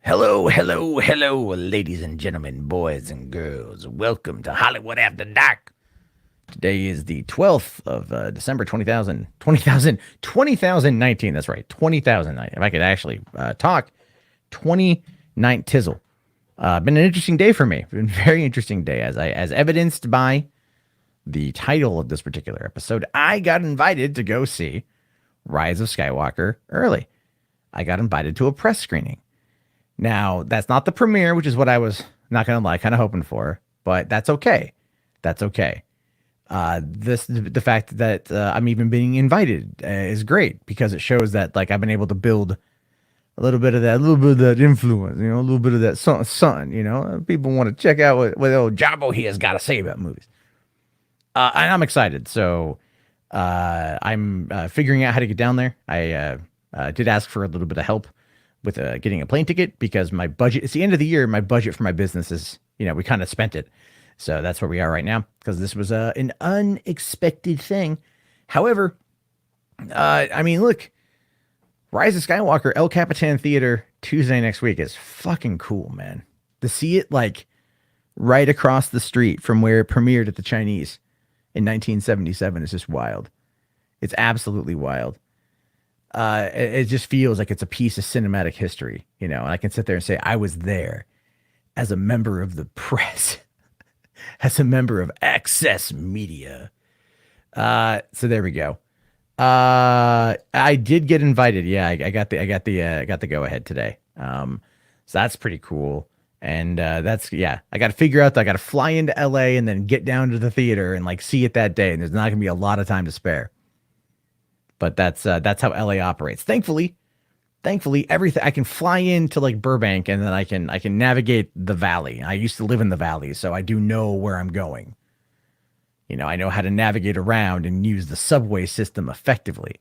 Hello, hello, hello, ladies and gentlemen, boys and girls. Welcome to Hollywood After Dark. Today is the 12th of December, 2019. That's right, 2019. If I could actually talk, 29 tizzle. Been an interesting day for me. Been a very interesting day, as evidenced by the title of this particular episode. I got invited to go see Rise of Skywalker early. I got invited to a press screening. Now, that's not the premiere, which is what I was, not going to lie, kind of hoping for, but that's okay. That's okay. The fact that I'm even being invited is great because it shows that like I've been able to build a little bit of that influence, a little bit of that something, people want to check out what old Jabbo he has got to say about movies. And I'm excited. So I'm figuring out how to get down there. I did ask for a little bit of help with getting a plane ticket because my budget, it's the end of the year. My budget for my business is, we kind of spent it. So that's where we are right now because this was an unexpected thing. However, look, Rise of Skywalker, El Capitan Theater, Tuesday next week is fucking cool, man. To see it like right across the street from where it premiered at the Chinese in 1977 is just wild. It's absolutely wild. It just feels like it's a piece of cinematic history, and I can sit there and say, I was there as a member of the press, as a member of Access Media. So there we go. I did get invited. Yeah, I got the go ahead today. So that's pretty cool. And I got to figure out that I got to fly into LA and then get down to the theater and like see it that day. And there's not gonna be a lot of time to spare. But that's how LA operates. Thankfully, everything I can fly into like Burbank and then I can navigate the valley. I used to live in the valley, so I do know where I'm going. I know how to navigate around and use the subway system effectively.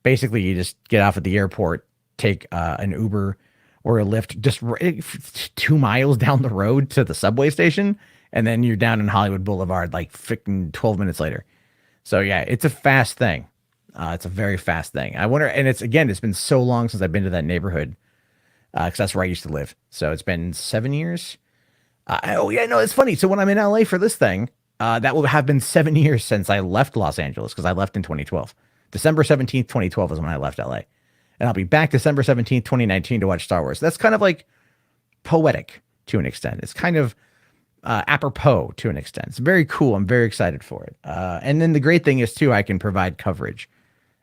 Basically, you just get off at the airport, take an Uber or a Lyft just 2 miles down the road to the subway station, and then you're down in Hollywood Boulevard like freaking 12 minutes later. So yeah, it's a fast thing. It's a very fast thing. I wonder, and it's been so long since I've been to that neighborhood, because that's where I used to live. So it's been 7 years. It's funny. So when I'm in LA for this thing, that will have been 7 years since I left Los Angeles, because I left in 2012. December 17th, 2012 is when I left LA. And I'll be back December 17th, 2019 to watch Star Wars. That's kind of like poetic to an extent. It's kind of apropos to an extent. It's very cool. I'm very excited for it. And then the great thing is too, I can provide coverage.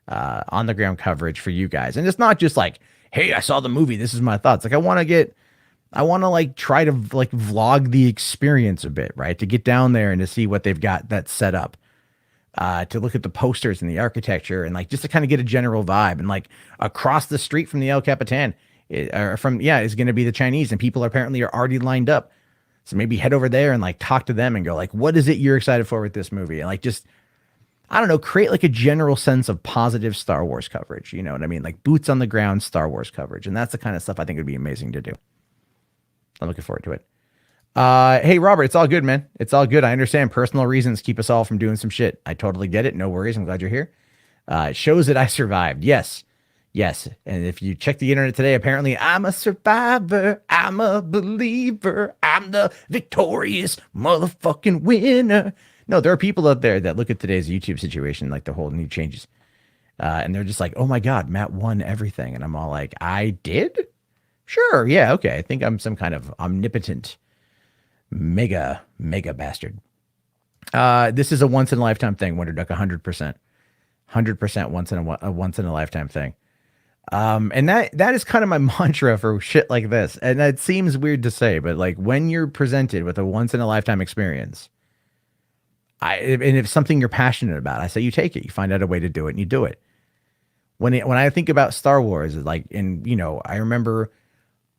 On the ground coverage for you guys. And it's not just like, hey, I saw the movie, this is my thoughts. Like I want to like try to like vlog the experience a bit, right? To get down there and to see what they've got that's set up. To look at the posters and the architecture and like just to kind of get a general vibe. And like across the street from the El Capitan is going to be the Chinese, and people apparently are already lined up. So maybe head over there and like talk to them and go like, what is it you're excited for with this movie? And like just, I don't know, create like a general sense of positive Star Wars coverage. You know what I mean? Like boots on the ground Star Wars coverage. And that's the kind of stuff I think would be amazing to do. I'm looking forward to it. Hey, Robert, it's all good, man. It's all good. I understand personal reasons keep us all from doing some shit. I totally get it. No worries. I'm glad you're here. It shows that I survived. Yes. And if you check the internet today, apparently I'm a survivor. I'm a believer. I'm the victorious motherfucking winner. No, there are people out there that look at today's YouTube situation, like the whole new changes. And they're just like, oh my God, Matt won everything. And I'm all like, I did? Sure. Yeah. Okay. I think I'm some kind of omnipotent mega bastard. This is a once in a lifetime thing, Wonder Duck, 100%. 100% once in a lifetime thing. And that is kind of my mantra for shit like this. And it seems weird to say, but like when you're presented with a once in a lifetime experience, and if something you're passionate about, I say you take it. You find out a way to do it, and you do it. When I think about Star Wars, like, I remember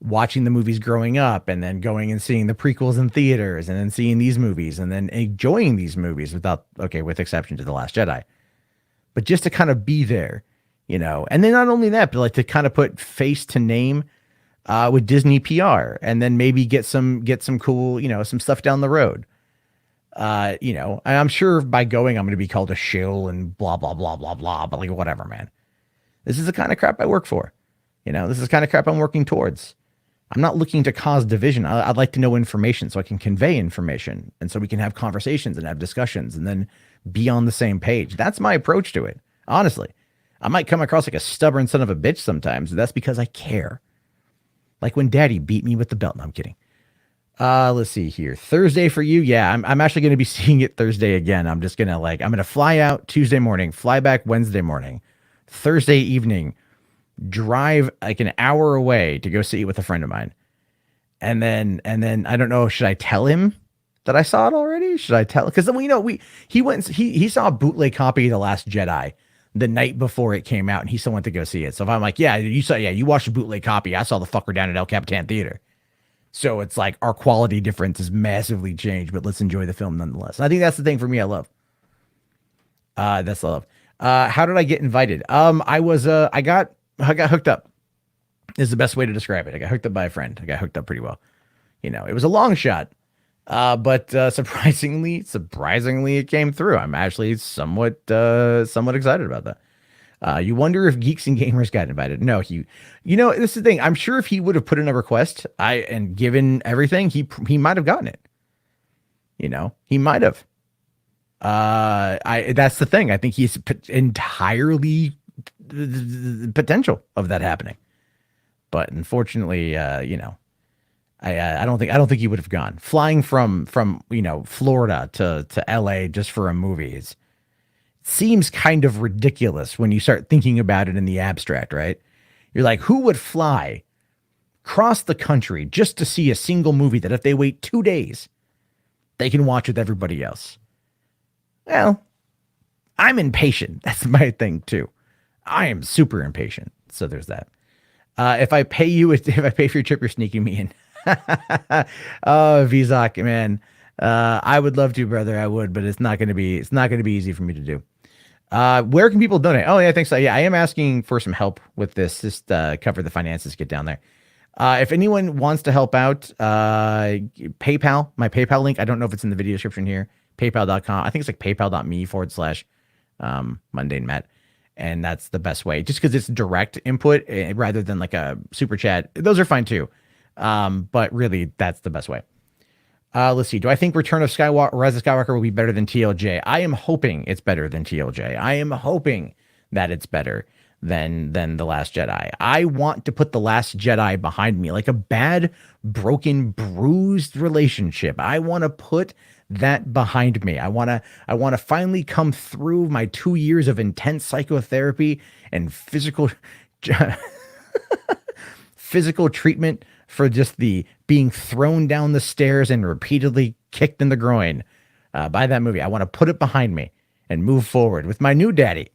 watching the movies growing up, and then going and seeing the prequels in theaters, and then seeing these movies, and then enjoying these movies with exception to The Last Jedi, but just to kind of be there, And then not only that, but like to kind of put face to name with Disney PR, and then maybe get some cool, some stuff down the road. I'm sure by going, I'm going to be called a shill and blah, blah, blah, blah, blah, but like, whatever, man. This is the kind of crap I work for. This is the kind of crap I'm working towards. I'm not looking to cause division. I'd like to know information so I can convey information, and so we can have conversations and have discussions and then be on the same page. That's my approach to it. Honestly, I might come across like a stubborn son of a bitch sometimes. But that's because I care. Like when Daddy beat me with the belt. No, I'm kidding. Let's see here. Thursday for you. Yeah, I'm actually going to be seeing it Thursday again. I'm just going to I'm going to fly out Tuesday morning, fly back Wednesday morning, Thursday evening, drive like an hour away to go see it with a friend of mine. And then I don't know, should I tell him that I saw it already? Should I tell? Because he saw a bootleg copy of The Last Jedi the night before it came out, and he still went to go see it. So if I'm like, you watched the bootleg copy. I saw the fucker down at El Capitan Theater. So it's like our quality difference is massively changed, but let's enjoy the film nonetheless. And I think that's the thing for me. I love. That's love. How did I get invited? I got hooked up. Is the best way to describe it. I got hooked up by a friend. I got hooked up pretty well. It was a long shot. But surprisingly, it came through. I'm actually somewhat excited about that. You wonder if Geeks and Gamers got invited. No, this is the thing. I'm sure if he would have put in a request, and given everything, he might have gotten it. He might have. That's the thing. I think he's entirely the potential of that happening. But unfortunately, I don't think he would have gone. Flying from Florida to LA just for a movie seems kind of ridiculous when you start thinking about it in the abstract, right? You're like, who would fly across the country just to see a single movie that if they wait 2 days, they can watch with everybody else? Well, I'm impatient. That's my thing too. I am super impatient. So there's that. If I pay for your trip, you're sneaking me in. Oh, Vizak, man. I would love to, brother. I would, but it's not going to be easy for me to do. Where can people donate? Oh, yeah, thanks. Yeah, I am asking for some help with this. Just cover the finances, get down there. If anyone wants to help out, PayPal, my PayPal link. I don't know if it's in the video description here. PayPal.com. I think it's like paypal.me/mundane Matt. And that's the best way, just because it's direct input rather than like a super chat. Those are fine too. But really, that's the best way. Let's see. Do I think Rise of Skywalker will be better than TLJ? I am hoping it's better than TLJ. I am hoping that it's better than The Last Jedi. I want to put The Last Jedi behind me, like a bad, broken, bruised relationship. I want to put that behind me. I want to finally come through my 2 years of intense psychotherapy and physical treatment for just the being thrown down the stairs and repeatedly kicked in the groin by that movie. I want to put it behind me and move forward with my new daddy,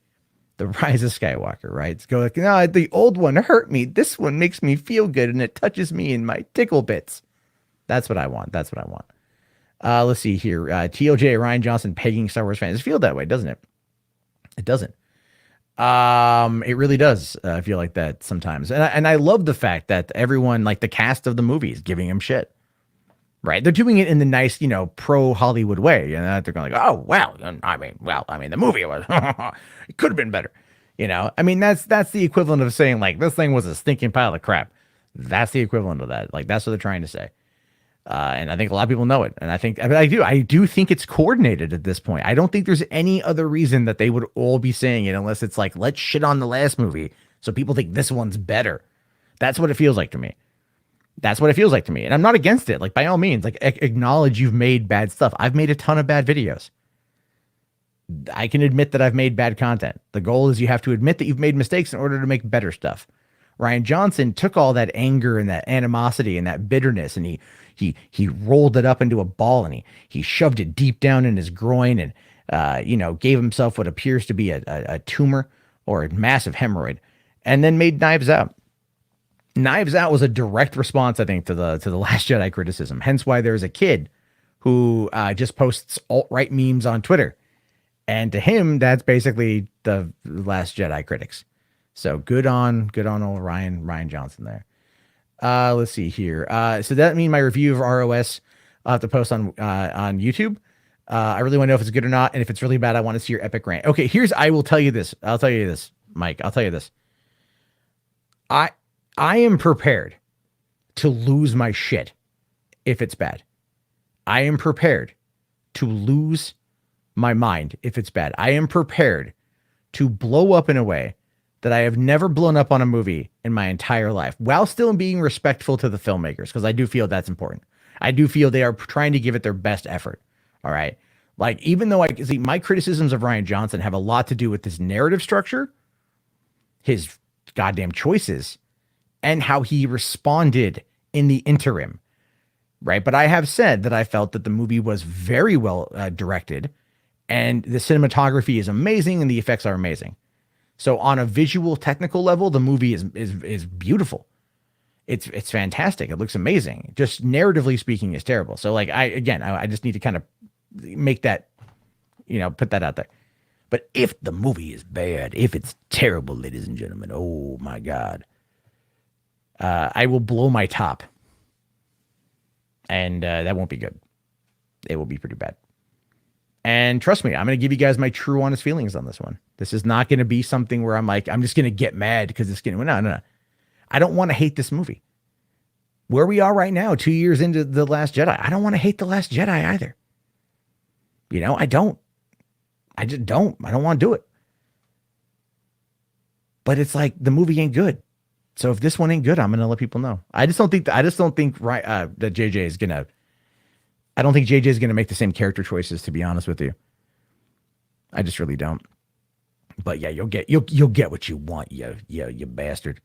The Rise of Skywalker, right? It's go like, no, the old one hurt me. This one makes me feel good and it touches me in my tickle bits. That's what I want. Let's see here. TLJ, Ryan Johnson, pegging Star Wars fans. It feels that way, doesn't it? It doesn't. It really does feel like that sometimes. And I love the fact that everyone, like the cast of the movie, is giving him shit. Right? They're doing it in the nice, pro Hollywood way. And they're going like, oh, well, I mean, the movie was, it could have been better. That's the equivalent of saying like, this thing was a stinking pile of crap. That's the equivalent of that. Like, that's what they're trying to say. And I think a lot of people know it. And I do think it's coordinated at this point. I don't think there's any other reason that they would all be saying it unless it's like, let's shit on the last movie so people think this one's better. That's what it feels like to me. And I'm not against it. Like, by all means, like, acknowledge you've made bad stuff. I've made a ton of bad videos. I can admit that I've made bad content. The goal is you have to admit that you've made mistakes in order to make better stuff. Ryan Johnson took all that anger and that animosity and that bitterness, and he rolled it up into a ball, and he shoved it deep down in his groin, and gave himself what appears to be a tumor or a massive hemorrhoid, and then made Knives Out. Knives Out was a direct response, I think, to the Last Jedi criticism. Hence why there's a kid who just posts alt-right memes on Twitter, and to him, that's basically the Last Jedi critics. So good on old Ryan Johnson there. Let's see here. So that means my review of ROS I'll have to post on YouTube. I really want to know if it's good or not. And if it's really bad, I want to see your epic rant. Okay, I will tell you this, Mike. I'll tell you this. I am prepared to lose my shit if it's bad. I am prepared to lose my mind if it's bad. I am prepared to blow up in a way that I have never blown up on a movie in my entire life, while still being respectful to the filmmakers, because I do feel that's important. I do feel they are trying to give it their best effort. All right. Like, even though I see my criticisms of Rian Johnson have a lot to do with his narrative structure, his goddamn choices, and how he responded in the interim. Right. But I have said that I felt that the movie was very well directed, and the cinematography is amazing and the effects are amazing. So on a visual technical level, the movie is beautiful. It's fantastic. It looks amazing. Just narratively speaking, is terrible. So like, I just need to kind of make that, put that out there. But if the movie is bad, if it's terrible, ladies and gentlemen, oh my God, I will blow my top, and that won't be good. It will be pretty bad. And trust me, I'm going to give you guys my true, honest feelings on this one. This is not going to be something where I'm like, I'm just going to get mad because it's going to, no. I don't want to hate this movie. Where we are right now, 2 years into The Last Jedi, I don't want to hate The Last Jedi either. I don't. I just don't. I don't want to do it. But it's like, the movie ain't good. So if this one ain't good, I'm going to let people know. I just don't think that JJ is going to, I don't think JJ is going to make the same character choices, to be honest with you. I just really don't. But yeah, you'll get what you want, you bastard.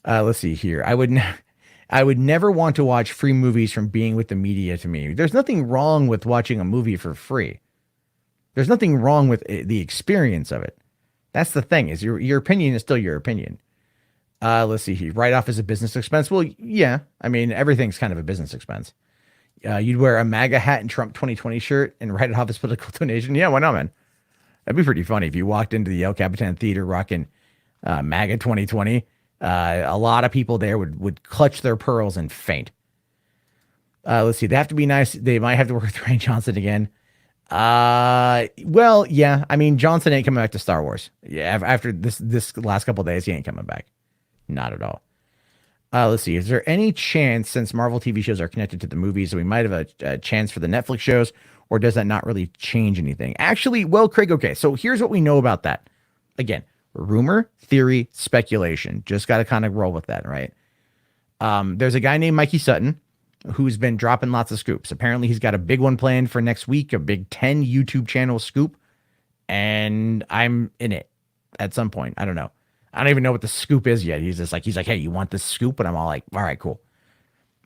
Let's see here. I would never want to watch free movies from Being with the Media. To me, there's nothing wrong with watching a movie for free. There's nothing wrong with the experience of it. That's the thing, is your opinion is still your opinion. Let's see here. Write off as a business expense. Well, yeah. I mean, everything's kind of a business expense. You'd wear a MAGA hat and Trump 2020 shirt and write it off as political donation. Yeah, why not, man? That'd be pretty funny if you walked into the El Capitan Theater rocking MAGA 2020. A lot of people there would clutch their pearls and faint. Let's see. They have to be nice. They might have to work with Rian Johnson again. Well, yeah. I mean, Johnson ain't coming back to Star Wars. Yeah, after this last couple of days, he ain't coming back. Not at all. Let's see. Is there any chance, since Marvel TV shows are connected to the movies, that we might have a chance for the Netflix shows, or does that not really change anything? Actually, well, Craig, okay. So here's what we know about that. Again, rumor, theory, speculation. Just got to kind of roll with that, right? There's a guy named Mikey Sutton who's been dropping lots of scoops. Apparently, he's got a big one planned for next week, a big 10 YouTube channel scoop, and I'm in it at some point. I don't know. I don't even know what the scoop is yet. He's like, hey, you want this scoop? And I'm all like, all right, cool.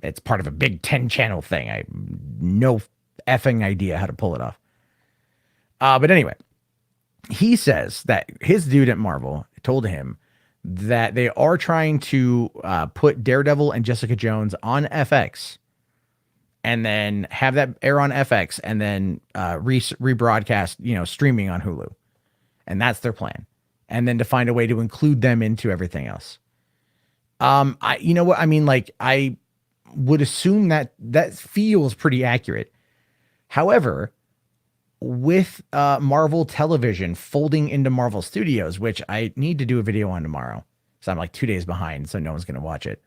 It's part of a big 10 channel thing. I have no effing idea how to pull it off. But anyway, he says that his dude at Marvel told him that they are trying to put Daredevil and Jessica Jones on FX, and then have that air on FX, and then rebroadcast, streaming on Hulu. And that's their plan. And then to find a way to include them into everything else. You know what? I mean, like, I would assume that feels pretty accurate. However, with Marvel Television folding into Marvel Studios, which I need to do a video on tomorrow, so I'm like 2 days behind, so no one's going to watch it.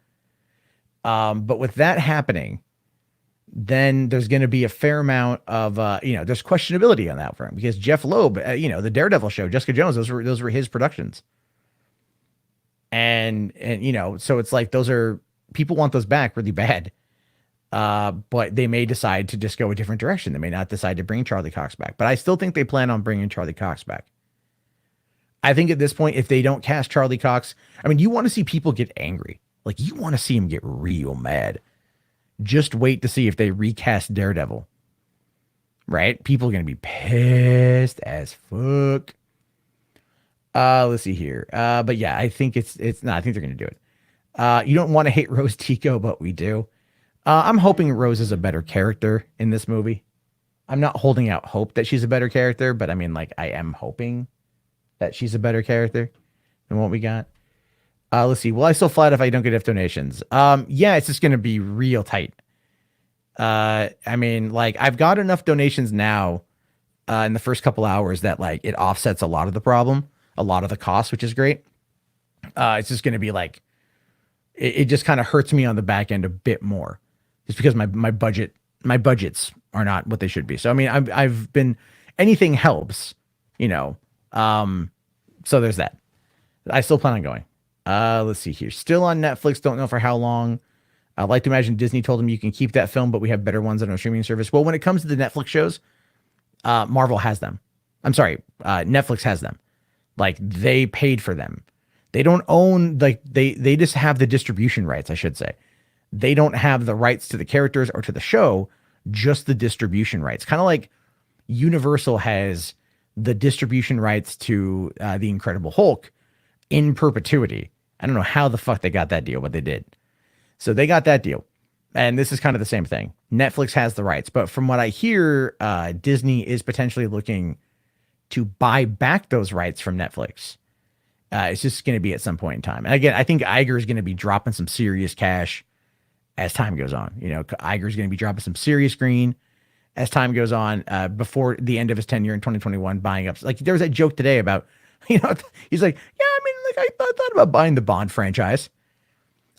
But with that happening, then there's going to be a fair amount of, there's questionability on that front, because Jeff Loeb, the Daredevil show, Jessica Jones, those were his productions. And so it's like, those are, people want those back really bad. But they may decide to just go a different direction. They may not decide to bring Charlie Cox back, but I still think they plan on bringing Charlie Cox back. I think at this point, if they don't cast Charlie Cox, I mean, you want to see people get angry. Like, you want to see him get real mad. Just wait to see if they recast Daredevil. Right? People are going to be pissed as fuck. Let's see here. But yeah, I think I think they're going to do it. You don't want to hate Rose Tico, but we do. I'm hoping Rose is a better character in this movie. I'm not holding out hope that she's a better character, but I mean, like, I am hoping that she's a better character than what we got. Let's see. Will I still fly it if I don't get enough donations? Yeah, it's just going to be real tight. I mean, like, I've got enough donations now in the first couple hours that, like, it offsets a lot of the problem, a lot of the cost, which is great. It's just going to be like, it just kind of hurts me on the back end a bit more, just because my budgets are not what they should be. So I mean, I've been, anything helps, you know. So there's that. I still plan on going. Let's see here. Still on Netflix. Don't know for how long. I'd like to imagine Disney told them you can keep that film, but we have better ones on our streaming service. Well, when it comes to the Netflix shows, Marvel has them. I'm sorry, Netflix has them. Like, they paid for them. They don't own, like, they just have the distribution rights, I should say. They don't have the rights to the characters or to the show, just the distribution rights. Kind of like Universal has the distribution rights to the Incredible Hulk in perpetuity. I don't know how the fuck they got that deal, but they did. So they got that deal. And this is kind of the same thing. Netflix has the rights. But from what I hear, Disney is potentially looking to buy back those rights from Netflix. It's just going to be at some point in time. And again, I think Iger is going to be dropping some serious cash as time goes on. You know, Iger is going to be dropping some serious green as time goes on, before the end of his tenure in 2021, buying up. Like, there was that joke today about, you know, he's like, yeah, I mean, like, I thought about buying the Bond franchise.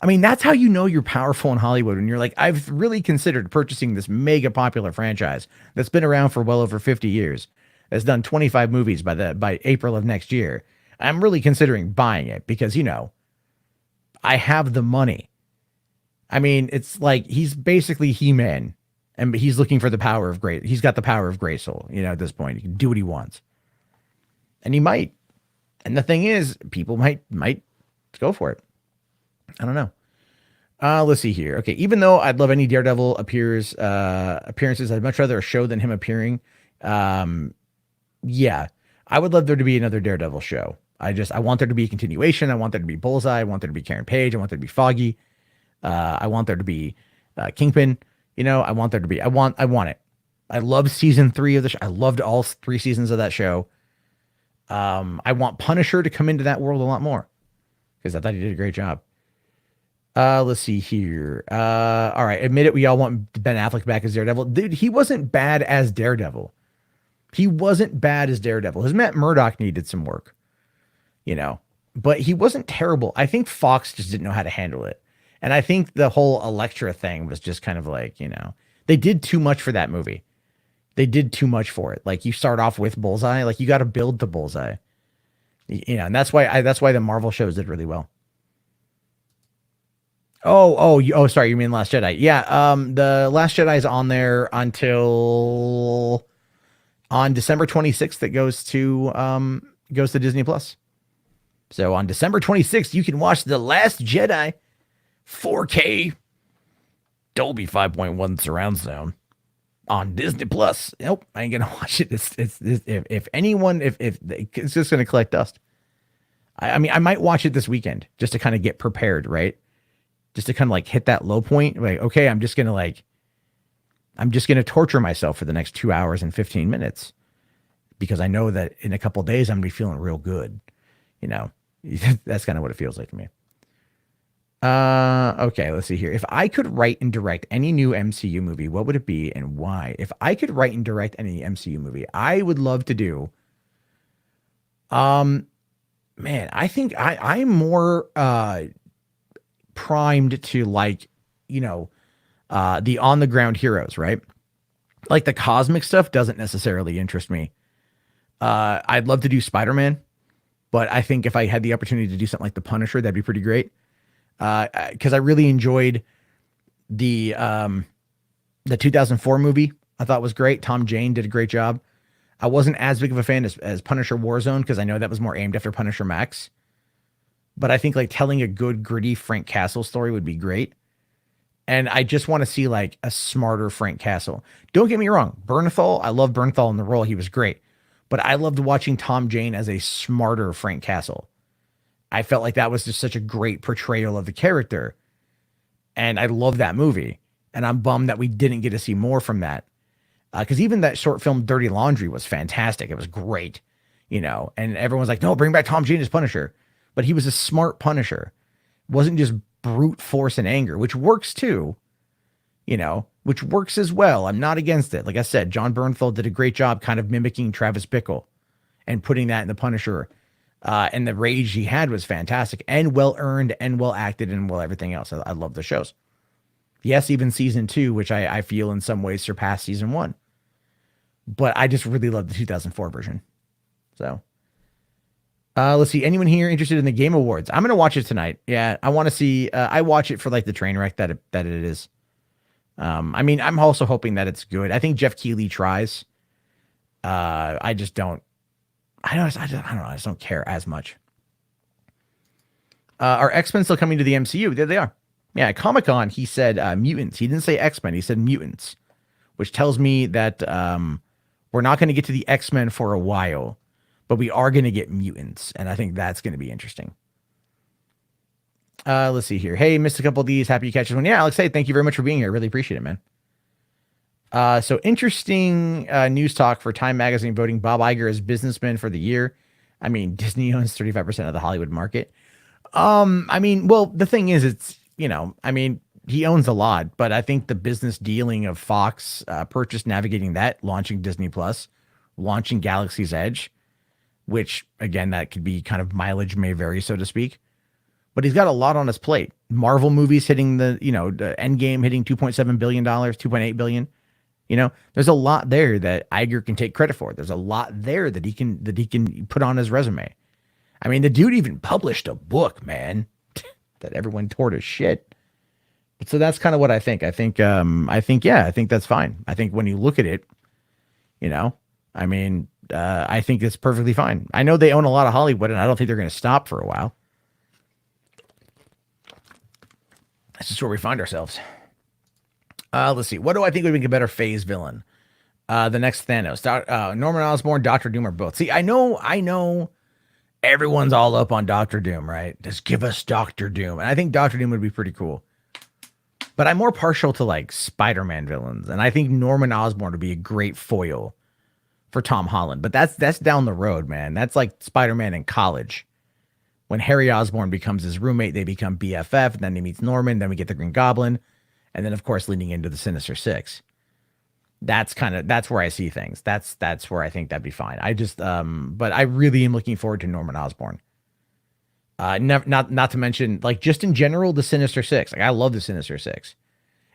I mean, that's how you know you're powerful in Hollywood. And you're like, I've really considered purchasing this mega popular franchise that's been around for well over 50 years. That's done 25 movies by April of next year. I'm really considering buying it because, you know, I have the money. I mean, it's like he's basically He-Man, and he's looking for the power of great. He's got the power of Grayskull, you know, at this point. He can do what he wants. And he might. And the thing is, people might go for it. I don't know. Let's see here. Okay, even though I'd love any Daredevil appearances, I'd much rather a show than him appearing. Yeah, I would love there to be another Daredevil show. I want there to be a continuation. I want there to be Bullseye. I want there to be Karen Page. I want there to be Foggy. I want there to be Kingpin. You know, I want there to be. I want it. I loved season 3 of the show. I loved all 3 seasons of that show. I want Punisher to come into that world a lot more because I thought he did a great job. Let's see here. All right. Admit it. We all want Ben Affleck back as Daredevil. Dude, he wasn't bad as Daredevil. His Matt Murdock needed some work, you know, but he wasn't terrible. I think Fox just didn't know how to handle it. And I think the whole Elektra thing was just kind of like, you know, they did too much for that movie. They did too much for it. Like, you start off with Bullseye, like, you got to build the Bullseye, you know, and that's why the Marvel shows did really well. Oh, sorry. You mean Last Jedi? Yeah. The Last Jedi is on there until on December 26th. It goes to Disney Plus. So on December 26th, you can watch The Last Jedi 4K Dolby 5.1 surround sound on Disney Plus. Nope, I ain't gonna watch it. If it's just gonna collect dust. I mean, I might watch it this weekend just to kind of get prepared, right? Just to kind of like hit that low point. Like, okay, I'm just gonna torture myself for the next 2 hours and 15 minutes because I know that in a couple of days I'm gonna be feeling real good. You know, that's kind of what it feels like to me. Okay, let's see here. If I could write and direct any new MCU movie, what would it be and why? If I could write and direct any MCU movie, I would love to do. Man, I think I'm more primed to, like, you know, the on the ground heroes, right? Like, the cosmic stuff doesn't necessarily interest me. I'd love to do Spider-Man, but I think if I had the opportunity to do something like the Punisher, that'd be pretty great. Because I really enjoyed the 2004 movie. I thought was great. Tom Jane did a great job. I wasn't as big of a fan as Punisher Warzone because I know that was more aimed after Punisher Max. But I think, like, telling a good, gritty Frank Castle story would be great. And I just want to see, like, a smarter Frank Castle. Don't get me wrong. Bernthal, I love Bernthal in the role. He was great. But I loved watching Tom Jane as a smarter Frank Castle. I felt like that was just such a great portrayal of the character. And I love that movie. And I'm bummed that we didn't get to see more from that. Because even that short film, Dirty Laundry, was fantastic. It was great, you know. And everyone's like, no, bring back Tom Jane as Punisher. But he was a smart Punisher. It wasn't just brute force and anger, which works too, you know, which works as well. I'm not against it. Like I said, John Bernthal did a great job kind of mimicking Travis Bickle and putting that in the Punisher And the rage he had was fantastic and well earned and well acted and well everything else. I love the shows. Yes, even season 2, which I feel in some ways surpassed season 1. But I just really love the 2004 version. So let's see. Anyone here interested in the Game Awards? I'm going to watch it tonight. Yeah, I want to see. I watch it for like the train wreck that it is. I mean, I'm also hoping that it's good. I think Jeff Keighley tries. I just don't. I don't know. I just don't care as much. Are X-Men still coming to the MCU? There they are. Yeah, at Comic-Con, he said mutants. He didn't say X-Men. He said mutants, which tells me that we're not going to get to the X-Men for a while, but we are going to get mutants, and I think that's going to be interesting. Let's see here. Hey, missed a couple of these. Happy you catch this one. Yeah, Alex, hey, thank you very much for being here. Really appreciate it, man. So interesting news talk for Time Magazine voting Bob Iger as businessman for the year. I mean, Disney owns 35% of the Hollywood market. I mean, well, the thing is, it's, I mean, he owns a lot, but I think the business dealing of Fox, purchase, navigating that, launching Disney Plus, launching Galaxy's Edge, which again, that could be kind of mileage may vary, so to speak, but he's got a lot on his plate. Marvel movies hitting the Endgame hitting $2.7 billion, $2.8 billion. There's a lot there that Iger can take credit for. There's a lot there that he can put on his resume. I mean, the dude even published a book, man, that everyone tore to shit. So that's kind of what I think. I think that's fine. I think when you look at it, I mean, I think it's perfectly fine. I know they own a lot of Hollywood, and I don't think they're going to stop for a while. That's just where we find ourselves. Let's see. What do I think would make a better Phase villain? The next Thanos. Norman Osborn, Doctor Doom, or both. See, I know everyone's all up on Doctor Doom, right? Just give us Doctor Doom. And I think Doctor Doom would be pretty cool. But I'm more partial to like Spider-Man villains. And I think Norman Osborn would be a great foil for Tom Holland. But that's down the road, man. That's like Spider-Man in college. When Harry Osborn becomes his roommate, they become BFF. And then he meets Norman. Then we get the Green Goblin. And then, of course, leading into the Sinister Six. That's where I see things. That's where I think that'd be fine. But I really am looking forward to Norman Osborn. Not to mention, like, just in general, the Sinister Six. Like, I love the Sinister Six.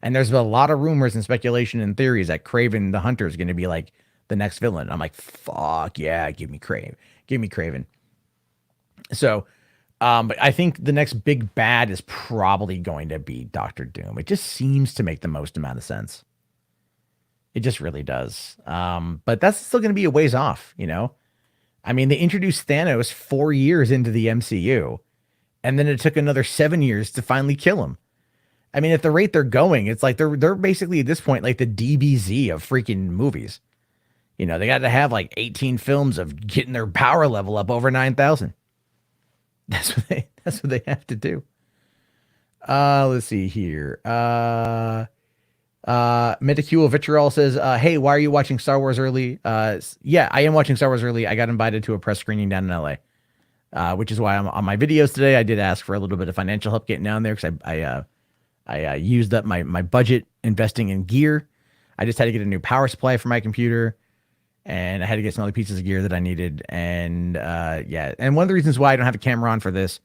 And there's a lot of rumors and speculation and theories that Kraven the Hunter is going to be like the next villain. I'm like, fuck yeah, give me Kraven. So, but I think the next big bad is probably going to be Doctor Doom. It just seems to make the most amount of sense. It just really does. But that's still going to be a ways off, I mean, they introduced Thanos 4 years into the MCU, and then it took another 7 years to finally kill him. I mean, at the rate they're going, it's like they're basically at this point like the DBZ of freaking movies. They got to have like 18 films of getting their power level up over 9,000. That's what they have to do. Let's see here. Metacule Vitriol says, hey, why are you watching Star Wars early? Yeah, I am watching Star Wars early. I got invited to a press screening down in LA, which is why I'm on my videos today. I did ask for a little bit of financial help getting down there because I used up my budget investing in gear. I just had to get a new power supply for my computer, and I had to get some other pieces of gear that I needed. And yeah, and one of the reasons why I don't have a camera on for this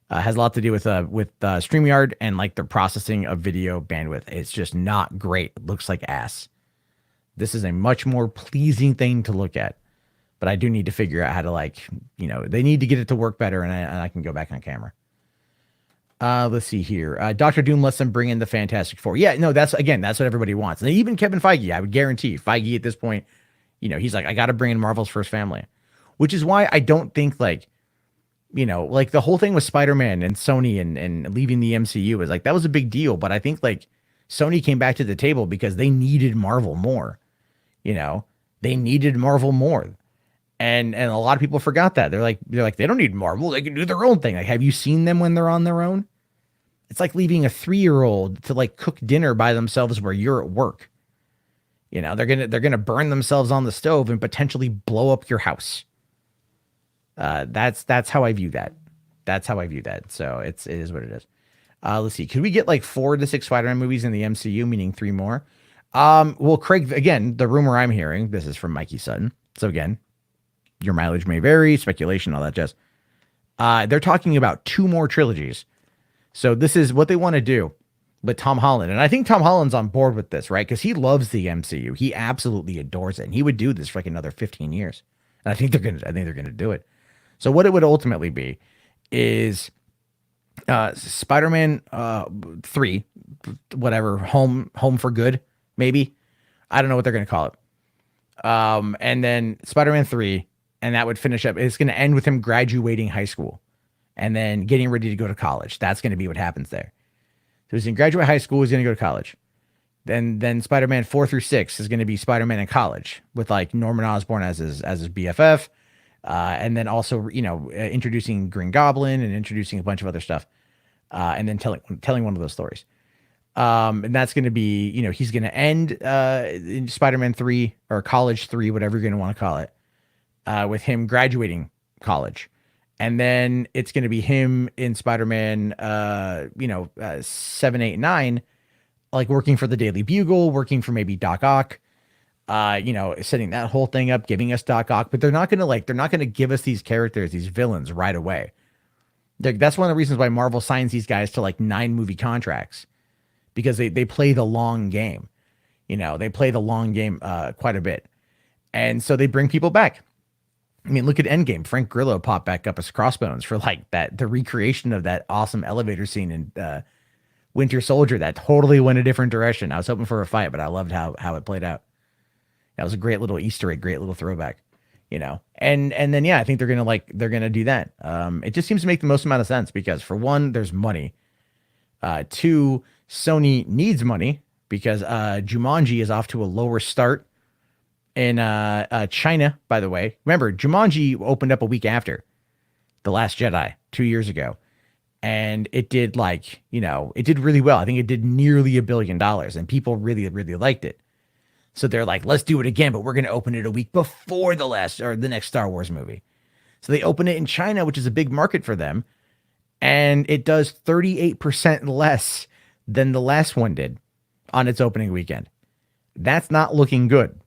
has a lot to do with StreamYard and like the processing of video bandwidth. It's just not great. It looks like ass. This is a much more pleasing thing to look at, but I do need to figure out how to they need to get it to work better, and I can go back on camera. Let's see here. Dr. Doom lets them bring in the Fantastic Four. Yeah, no, that's what everybody wants. And even Kevin Feige, I would guarantee Feige at this point, he's like, I got to bring in Marvel's first family, which is why I don't think like the whole thing with Spider-Man and Sony and leaving the MCU is like, that was a big deal. But I think like Sony came back to the table because they needed Marvel more, they needed Marvel more. And a lot of people forgot that. They're like, they don't need Marvel. They can do their own thing. Like, have you seen them when they're on their own? It's like leaving a 3-year-old to like cook dinner by themselves where you're at work. They're going to burn themselves on the stove and potentially blow up your house. That's how I view that. So it is what it is. Let's see. Could we get like 4 to 6 Spider-Man movies in the MCU, meaning 3 more? Well, Craig, again, the rumor I'm hearing, this is from Mikey Sutton. So again, your mileage may vary, speculation, all that jazz. They're talking about 2 more trilogies. So this is what they want to do with Tom Holland. And I think Tom Holland's on board with this, right? Because he loves the MCU. He absolutely adores it. And he would do this for like another 15 years. And I think they're gonna do it. So what it would ultimately be is Spider-Man 3, whatever, home for good, maybe. I don't know what they're gonna call it. And then Spider-Man 3, and that would finish up. It's gonna end with him graduating high school and then getting ready to go to college. That's gonna be what happens there. So he's gonna graduate high school, he's gonna go to college. Then Spider-Man 4 through 6 is gonna be Spider-Man in college with like Norman Osborn as his BFF. And then also, introducing Green Goblin and introducing a bunch of other stuff. And then telling one of those stories. And that's going to be, he's going to end in Spider-Man 3 or College 3, whatever you're going to want to call it, with him graduating college. And then it's going to be him in Spider-Man, 7, 8, 9, like working for the Daily Bugle, working for maybe Doc Ock, setting that whole thing up, giving us Doc Ock. But they're not going to give us these characters, these villains right away. That's one of the reasons why Marvel signs these guys to like 9 movie contracts, because they play the long game. They play the long game quite a bit. And so they bring people back. I mean, look at Endgame. Frank Grillo popped back up as Crossbones for like the recreation of that awesome elevator scene in Winter Soldier that totally went a different direction. I was hoping for a fight, but I loved how it played out. That was a great little Easter egg, great little throwback, and then, yeah, I think they're going to do that. It just seems to make the most amount of sense because, for one, there's money. 2, Sony needs money because Jumanji is off to a lower start in China, by the way. Remember, Jumanji opened up a week after The Last Jedi 2 years ago. And it did it did really well. I think it did nearly $1 billion and people really, really liked it. So they're like, let's do it again, but we're going to open it a week before the next Star Wars movie. So they open it in China, which is a big market for them. And it does 38% less than the last one did on its opening weekend. That's not looking good.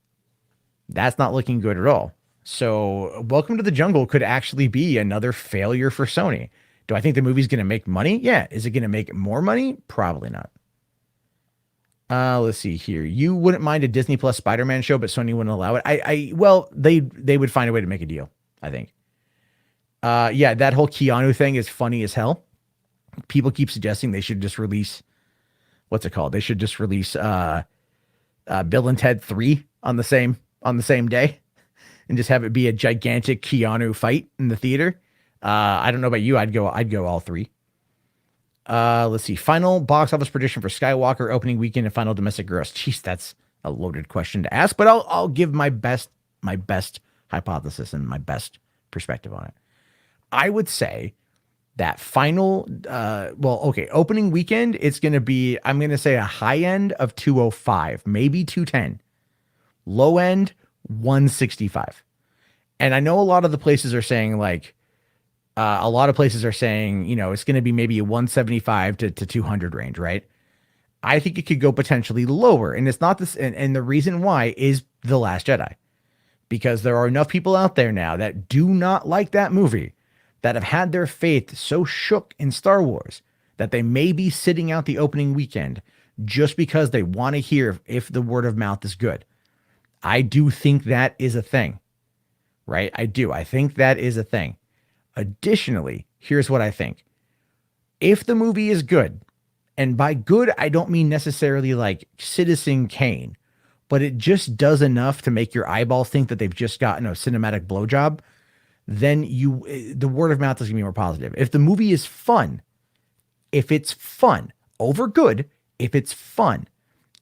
That's not looking good at all. So Welcome to the Jungle could actually be another failure for Sony. Do I think the movie's going to make money? Yeah. Is it going to make more money? Probably not. Let's see here. You wouldn't mind a Disney Plus Spider-Man show, but Sony wouldn't allow it. Well, they would find a way to make a deal, I think. Yeah, that whole Keanu thing is funny as hell. People keep suggesting they should just release, what's it called? They should just release Bill and Ted 3 on the same day and just have it be a gigantic Keanu fight in the theater. I don't know about you. I'd go all 3. Let's see. Final box office prediction for Skywalker opening weekend and final domestic gross. Jeez, that's a loaded question to ask, but I'll give my best hypothesis and my best perspective on it. I would say that final, opening weekend, it's going to be, I'm going to say a high end of 205, maybe 210, low end 165. And I know a lot of the places are saying it's going to be maybe a 175 to 200 range, right? I think it could go potentially lower. And it's not this. And the reason why is The Last Jedi, because there are enough people out there now that do not like that movie, that have had their faith so shook in Star Wars that they may be sitting out the opening weekend just because they want to hear if the word of mouth is good. I do think that is a thing, right? I do. I think that is a thing. Additionally, here's what I think. If the movie is good, and by good, I don't mean necessarily like Citizen Kane, but it just does enough to make your eyeballs think that they've just gotten a cinematic blowjob, then the word of mouth is going to be more positive. If the movie is fun, if it's fun over good, if it's fun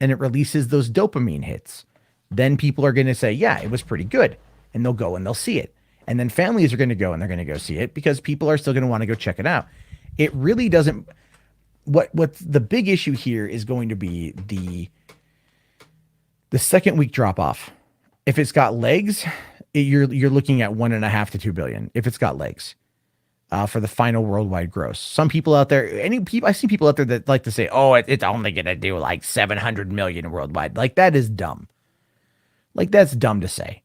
and it releases those dopamine hits, then people are going to say, yeah, it was pretty good. And they'll go and they'll see it. And then families are going to go and they're going to go see it because people are still going to want to go check it out. It really doesn't. What's the big issue here is going to be the second week drop off. If it's got legs, you're looking at 1.5 to 2 billion. If it's got legs, for the final worldwide gross. Some people out there, I see people out there that like to say, oh, it's only going to do like 700 million worldwide. Like that is dumb. Like that's dumb to say,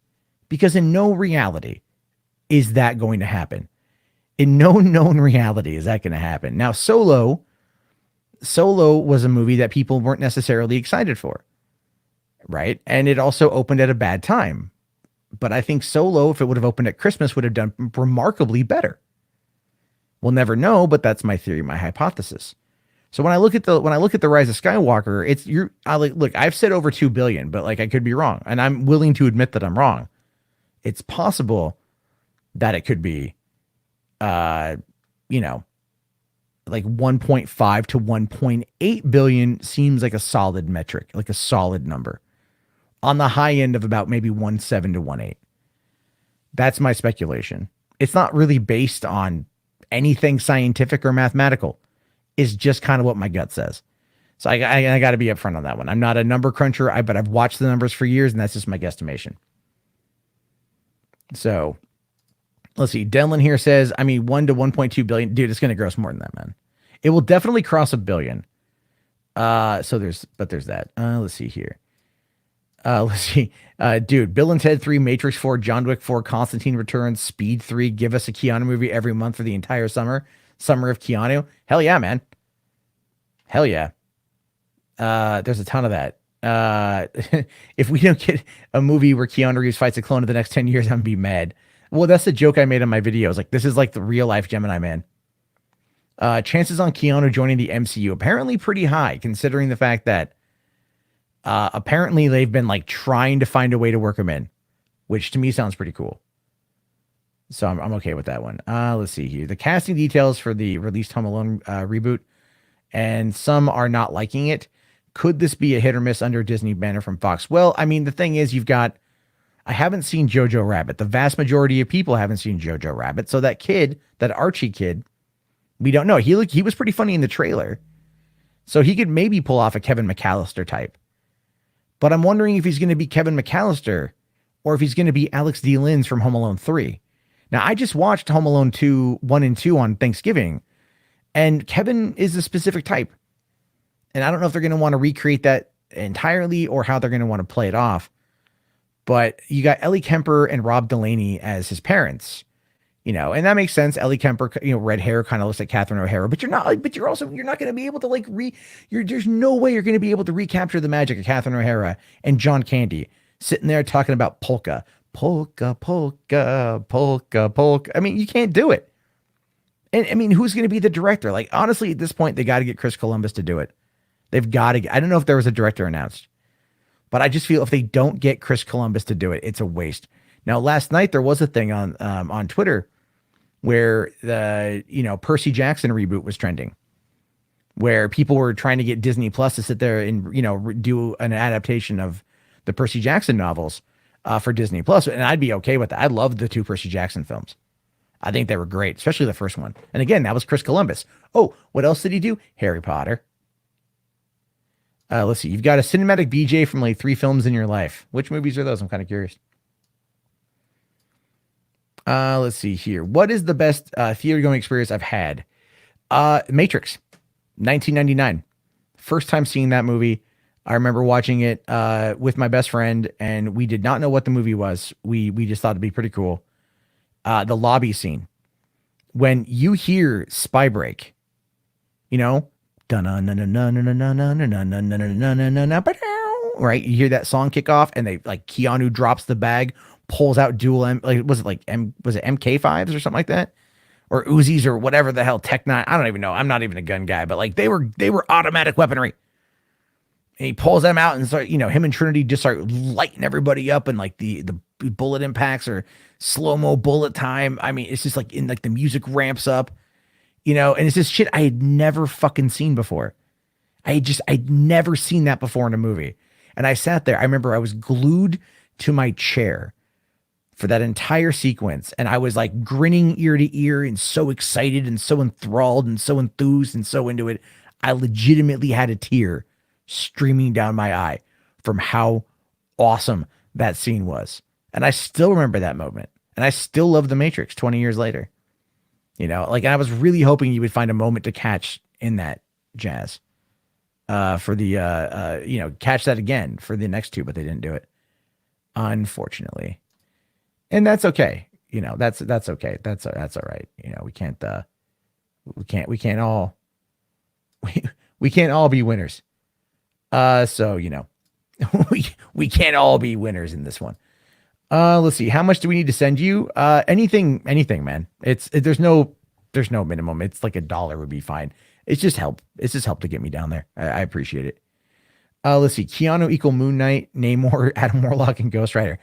because in no reality is that going to happen. In no known reality is that going to happen. Now, Solo was a movie that people weren't necessarily excited for, right? And it also opened at a bad time. But I think Solo, if it would have opened at Christmas, would have done remarkably better. We'll never know, but that's my theory, my hypothesis. So when I look at the Rise of Skywalker, look, I've said over 2 billion, but like I could be wrong, and I'm willing to admit that I'm wrong. It's possible that it could be like 1.5 to 1.8 billion seems like a solid metric, like a solid number. On the high end of about maybe 1.7 to 1.8. That's my speculation. It's not really based on anything scientific or mathematical. It's just kind of what my gut says. So I got to be upfront on that one. I'm not a number cruncher, but I've watched the numbers for years, and that's just my guesstimation. So let's see. Denlin here says, 1 to 1.2 billion. Dude, it's going to gross more than that, man. It will definitely cross 1 billion. So there's that. Let's see here. Let's see. Dude, Bill and Ted 3, Matrix 4, John Wick 4, Constantine Returns, Speed 3. Give us a Keanu movie every month for the entire summer. Summer of Keanu. Hell yeah, man. Hell yeah. There's a ton of that. If we don't get a movie where Keanu Reeves fights a clone in the next 10 years, I'm gonna be mad. Well, that's the joke I made in my videos. Like, this is like the real life Gemini Man. Chances on Keanu joining the MCU apparently pretty high, considering the fact that apparently they've been like trying to find a way to work him in, which to me sounds pretty cool. So I'm okay with that one. Let's see here. The casting details for the released Home Alone reboot, and some are not liking it. Could this be a hit or miss under Disney banner from Fox? Well, the thing is, I haven't seen Jojo Rabbit. The vast majority of people haven't seen Jojo Rabbit. So that kid, that Archie kid, we don't know. He was pretty funny in the trailer. So he could maybe pull off a Kevin McAllister type. But I'm wondering if he's going to be Kevin McAllister or if he's going to be Alex D. Linz from Home Alone 3. Now, I just watched Home Alone 1 and 2 on Thanksgiving, and Kevin is a specific type. And I don't know if they're going to want to recreate that entirely or how they're going to want to play it off. But you got Ellie Kemper and Rob Delaney as his parents, and that makes sense. Ellie Kemper, red hair, kind of looks like Catherine O'Hara, but you're not going to be able to there's no way you're going to be able to recapture the magic of Catherine O'Hara and John Candy sitting there talking about polka, polka, polka, polka, polka. You can't do it. And who's going to be the director? Like, honestly, at this point, they got to get Chris Columbus to do it. They've got to. I don't know if there was a director announced, but I just feel if they don't get Chris Columbus to do it, it's a waste. Now, last night there was a thing on Twitter where the Percy Jackson reboot was trending, where people were trying to get Disney Plus to sit there and do an adaptation of the Percy Jackson novels for Disney Plus, and I'd be okay with that. I loved the 2 Percy Jackson films. I think they were great, especially the first one. And again, that was Chris Columbus. Oh, what else did he do? Harry Potter. Let's see. You've got a cinematic BJ from like 3 films in your life. Which movies are those? I'm kind of curious. Let's see here. What is the best theater going experience I've had? Matrix, 1999. First time seeing that movie. I remember watching it with my best friend, and we did not know what the movie was. We just thought it'd be pretty cool. The lobby scene. When you hear Spy Break, right? You hear that song kick off, and they like Keanu drops the bag, pulls out dual was it MK5s or something like that, or Uzis or whatever the hell Tech 9. I don't even know. I'm not even a gun guy, but like they were automatic weaponry. And he pulls them out and start, him and Trinity just start lighting everybody up, and like the bullet impacts or slow-mo bullet time. It's just like the music ramps up. And it's this shit I had never fucking seen before. I'd never seen that before in a movie. And I sat there. I remember I was glued to my chair for that entire sequence. And I was like grinning ear to ear and so excited and so enthralled and so enthused and so into it. I legitimately had a tear streaming down my eye from how awesome that scene was. And I still remember that moment. And I still love The Matrix 20 years later. I was really hoping you would find a moment to catch in that, Jazz, for the, catch that again for the next 2, but they didn't do it, unfortunately. And that's okay. that's okay. That's all right. We can't all we can't all be winners. So we can't all be winners in this one. Let's see. How much do we need to send you? Anything, man. There's no minimum. It's like $1 would be fine. It's just help. It's just help to get me down there. I appreciate it. Let's see. Keanu equal Moon Knight, Namor, Adam Warlock, and Ghost Rider.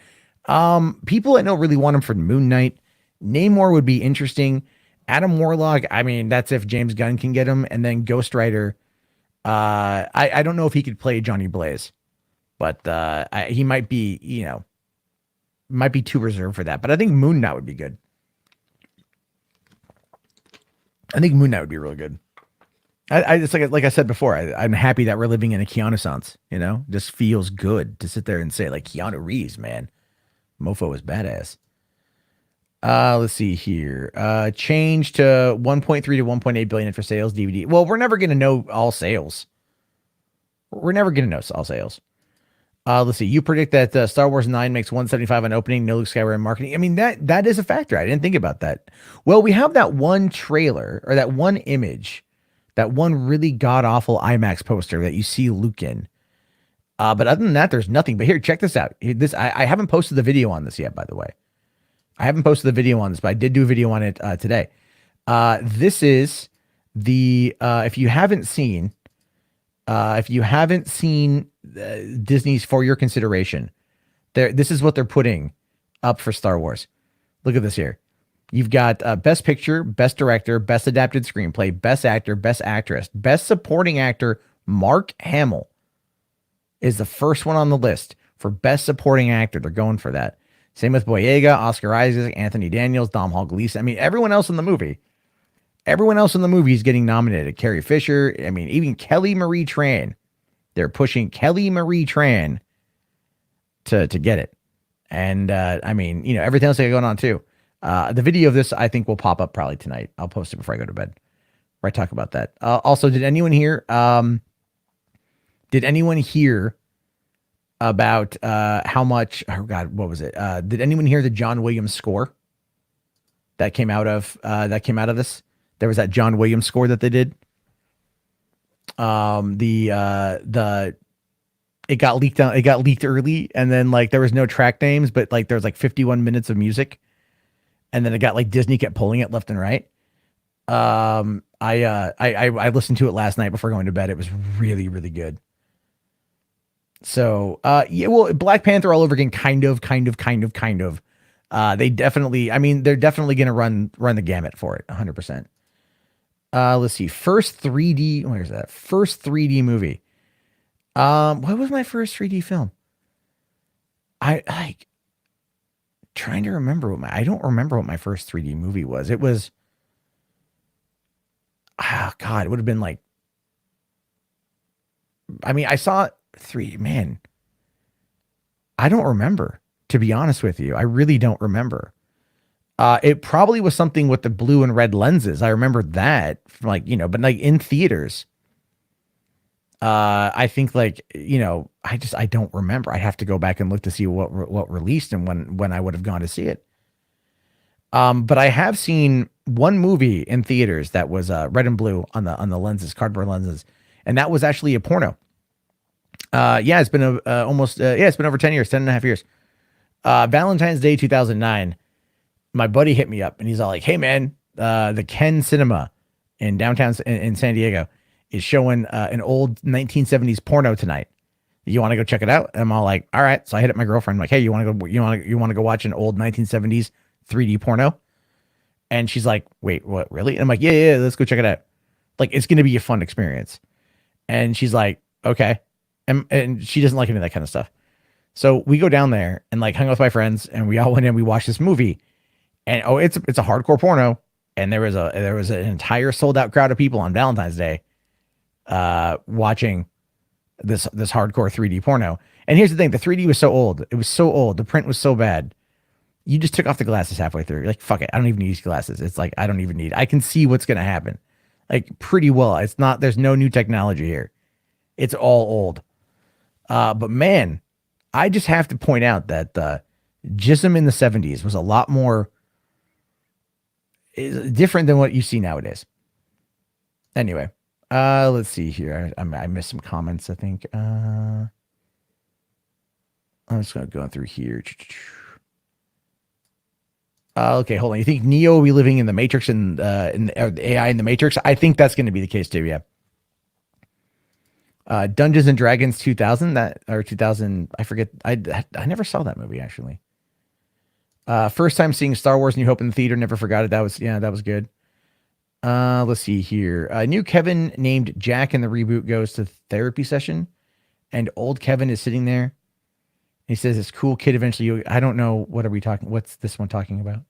People I know really want him for Moon Knight. Namor would be interesting. Adam Warlock, I mean, that's if James Gunn can get him. And then Ghost Rider, I don't know if he could play Johnny Blaze, but he might be, might be too reserved for that. But I think Moon Knight would be good. I think Moon Knight would be really good. It's like I said before, I'm happy that we're living in a Keanu-sans, just feels good to sit there and say, like, Keanu Reeves, man. Mofo is badass. Let's see here. Change to 1.3 to 1.8 billion for sales DVD. Well, we're never going to know all sales. Let's see. You predict that Star Wars 9 makes 175 on opening, no Luke Skywalker in marketing. I mean, that is a factor. I didn't think about that. Well, we have that one trailer or that one image, that one really god-awful IMAX poster that you see Luke in. But other than that, there's nothing. But here, check this out. I haven't posted the video on this yet, by the way. I haven't posted the video on this, but I did do a video on it today. This is the if you haven't seen Disney's For Your Consideration, this is what they're putting up for Star Wars. Look at this here. You've got Best Picture, Best Director, Best Adapted Screenplay, Best Actor, Best Actress, Best Supporting Actor. Mark Hamill is the first one on the list for Best Supporting Actor. They're going for that. Same with Boyega, Oscar Isaac, Anthony Daniels, Domhnall Gleeson. I mean, everyone else in the movie is getting nominated. Carrie Fisher. I mean, even Kelly Marie Tran. They're pushing Kelly Marie Tran to get it. And I mean, everything else they got going on too. The video of this, I think, will pop up probably tonight. I'll post it before I go to bed, where I talk about that. Also, did anyone hear about how much? Oh God, what was it? Did anyone hear the John Williams score that came out of this? There was that John Williams score that they did. It got leaked out. It got leaked early, and then like there was no track names, but like there was like 51 minutes of music, and then it got like Disney kept pulling it left and right. I listened to it last night before going to bed. It was really, really good. So, yeah, well, Black Panther all over again, kind of. They definitely, I mean, they're definitely going to run the gamut for it, 100%. Let's see, first 3D, where's that? First 3D movie. What was my first 3D film? Trying to remember I don't remember what my first 3D movie was. It was, God, it would have been like, I mean, I saw man, I don't remember, to be honest with you. I really don't remember. It probably was something with the blue and red lenses. I remember that, like, but like in theaters. I think like, I don't remember. I have to go back and look to see what released and when I would have gone to see it. But I have seen one movie in theaters that was red and blue on the lenses, cardboard lenses, and that was actually a porno. Yeah, it's been it's been over 10 years, 10 and a half years. Valentine's Day 2009, my buddy hit me up and he's all like, hey man, the Ken Cinema in downtown in San Diego is showing an old 1970s porno tonight. You want to go check it out? And I'm all like, all right. So I hit up my girlfriend. I'm like, hey, you want to go watch an old 1970s 3D porno? And she's like, wait, what, really? And I'm like, yeah, let's go check it out. Like, it's going to be a fun experience. And she's like, okay. And she doesn't like any of that kind of stuff. So we go down there and like hung out with my friends and we all went in, we watched this movie and it's a hardcore porno. And there was an entire sold out crowd of people on Valentine's Day, watching this hardcore 3D porno. And here's the thing. The 3D was so old. It was so old. The print was so bad. You just took off the glasses halfway through. You're like, fuck it. I don't even need these glasses. It's like, I don't even need, I can see what's going to happen. Like pretty well. It's not, there's no new technology here. It's all old. But man, I just have to point out that Jism in the 70s was a lot more is different than what you see nowadays. Anyway, let's see here. I missed some comments, I think. I'm just going to go through here. Okay, hold on. You think Neo will be living in the Matrix and the AI in the Matrix? I think that's going to be the case too, yeah. Dungeons and Dragons 2000, or 2000, I forget. I never saw that movie, actually. First time seeing Star Wars New Hope in the theater, never forgot it. That was good. Let's see here. New Kevin named Jack in the reboot goes to therapy session, and old Kevin is sitting there. He says, "This cool kid eventually." I don't know. What are we talking? What's this one talking about?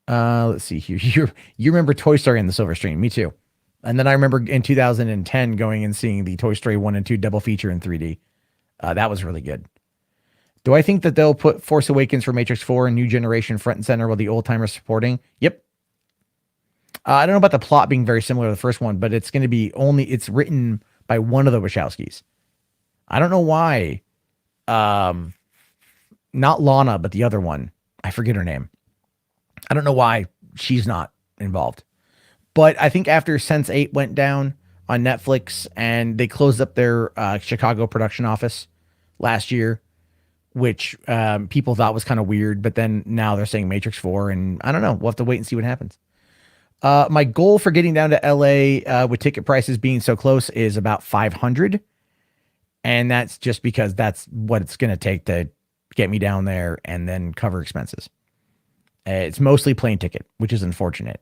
Let's see here. You remember Toy Story and the Silver Stream? Me too. And then I remember in 2010 going and seeing the Toy Story 1 and 2 double feature in 3D. That was really good. Do I think that they'll put Force Awakens for Matrix 4 and New Generation front and center while the old timers supporting? Yep. I don't know about the plot being very similar to the first one, but it's going to be it's written by one of the Wachowskis. I don't know why. Not Lana, but the other one. I forget her name. I don't know why she's not involved. But I think after Sense8 went down on Netflix and they closed up their Chicago production office last year, which people thought was kind of weird, but then now they're saying Matrix 4, and I don't know. We'll have to wait and see what happens. My goal for getting down to LA with ticket prices being so close is about 500. And that's just because that's what it's going to take to get me down there and then cover expenses. It's mostly plane ticket, which is unfortunate.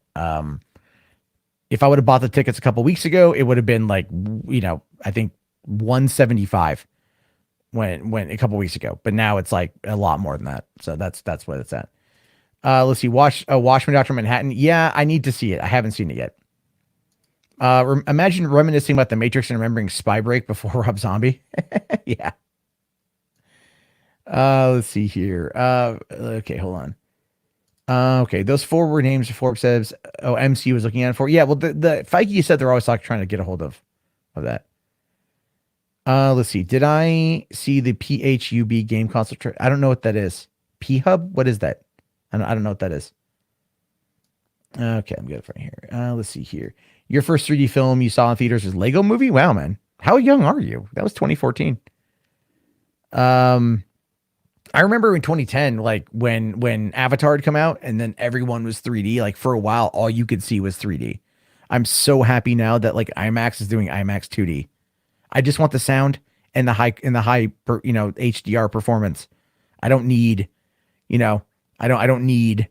If I would have bought the tickets a couple weeks ago, it would have been like, I think 175 when a couple weeks ago, but now it's like a lot more than that. So that's what it's at. Let's see. Watch Me, Dr. Manhattan. Yeah, I need to see it. I haven't seen it yet. Imagine reminiscing about the Matrix and remembering Spy Break before Rob Zombie. Yeah. Let's see here. Okay, hold on. Okay, those forward names Forbes says, MC was looking at it for. Yeah, well, the Feige said they're always trying to get a hold of that. Let's see. Did I see the PHUB game console? I don't know what that is. P-Hub? What is that? I don't know what that is. Okay, I'm good from here. Let's see here. Your first 3D film you saw in theaters was Lego Movie? Wow, man. How young are you? That was 2014. I remember in 2010, like when Avatar had come out and then everyone was 3D, like for a while, all you could see was 3D. I'm so happy now that like IMAX is doing IMAX 2D. I just want the sound and the high HDR performance. I don't need, I don't need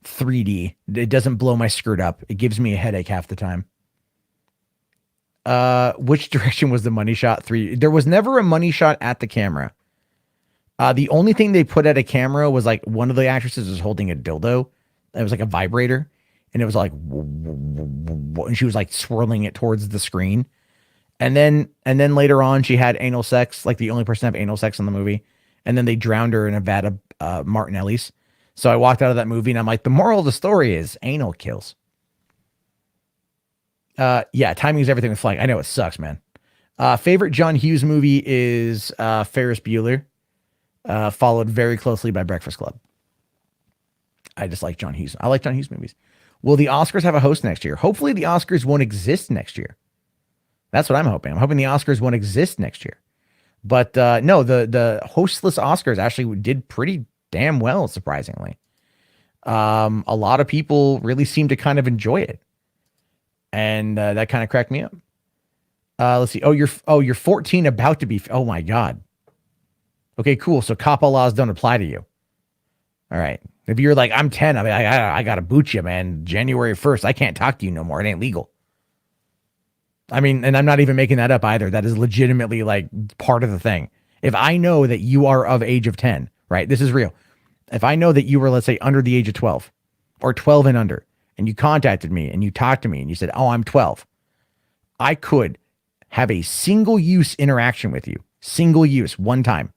3D. It doesn't blow my skirt up. It gives me a headache half the time. Which direction was the money shot? 3D. There was never a money shot at the camera. The only thing they put at a camera was like one of the actresses was holding a dildo. It was like a vibrator, and it was like, and she was like swirling it towards the screen. And then later on, she had anal sex, like the only person to have anal sex in the movie. And then they drowned her in a vat of Martinelli's. So I walked out of that movie and I'm like, the moral of the story is anal kills. Yeah, timing is everything with flying. I know it sucks, man. Favorite John Hughes movie is Ferris Bueller. Followed very closely by Breakfast Club. I just like John Hughes. I like John Hughes movies. Will the Oscars have a host next year? Hopefully the Oscars won't exist next year. That's what I'm hoping. I'm hoping the Oscars won't exist next year. But no, the hostless Oscars actually did pretty damn well, surprisingly. A lot of people really seem to kind of enjoy it. And that kind of cracked me up. Let's see. Oh, you're 14 about to be. Oh my God. Okay, cool. So COPPA laws don't apply to you. All right. If you're like, I'm 10, I got to boot you, man. January 1st, I can't talk to you no more. It ain't legal. I mean, and I'm not even making that up either. That is legitimately like part of the thing. If I know that you are of age of 10, right? This is real. If I know that you were, let's say, under the age of 12 or 12 and under, and you contacted me and you talked to me and you said, oh, I'm 12, I could have a single use interaction with you. Single use, one time.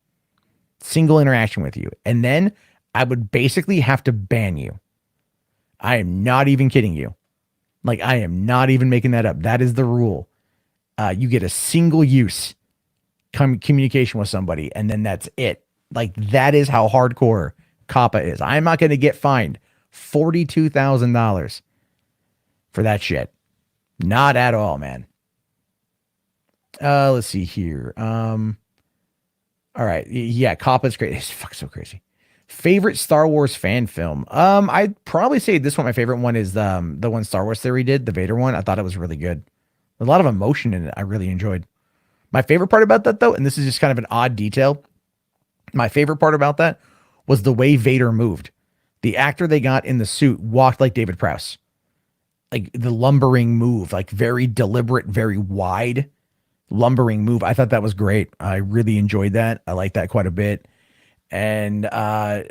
Single interaction with you. And then I would basically have to ban you. I am not even kidding you. Like, I am not even making that up. That is the rule. You get a single use communication with somebody, and then that's it. Like, that is how hardcore COPPA is. I'm not going to get fined $42,000 for that shit. Not at all, man. Let's see here. All right. Yeah, Coppa's great. It's fuck so crazy. Favorite Star Wars fan film? I'd probably say this one. My favorite one is the one Star Wars Theory did, the Vader one. I thought it was really good. A lot of emotion in it. I really enjoyed. My favorite part about that, though, and this is just kind of an odd detail. My favorite part about that was the way Vader moved. The actor they got in the suit walked like David Prowse, like the lumbering move, like very deliberate, very wide lumbering move. I thought that was great. I really enjoyed that. I like that quite a bit. And I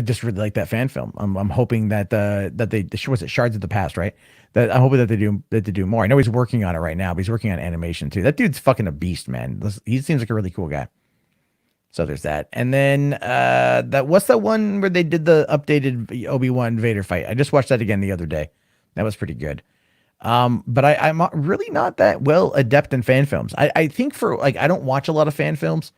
just really like that fan film. I'm hoping that they was it Shards of the Past, right? That I'm hoping that they do more. I know he's working on it right now, but he's working on animation too. That dude's fucking a beast, man. He seems like a really cool guy. So there's that. And then what's that one where they did the updated Obi-Wan Vader fight? I just watched that again the other day. That was pretty good. But I'm really not that well adept in fan films. I think I don't watch a lot of fan films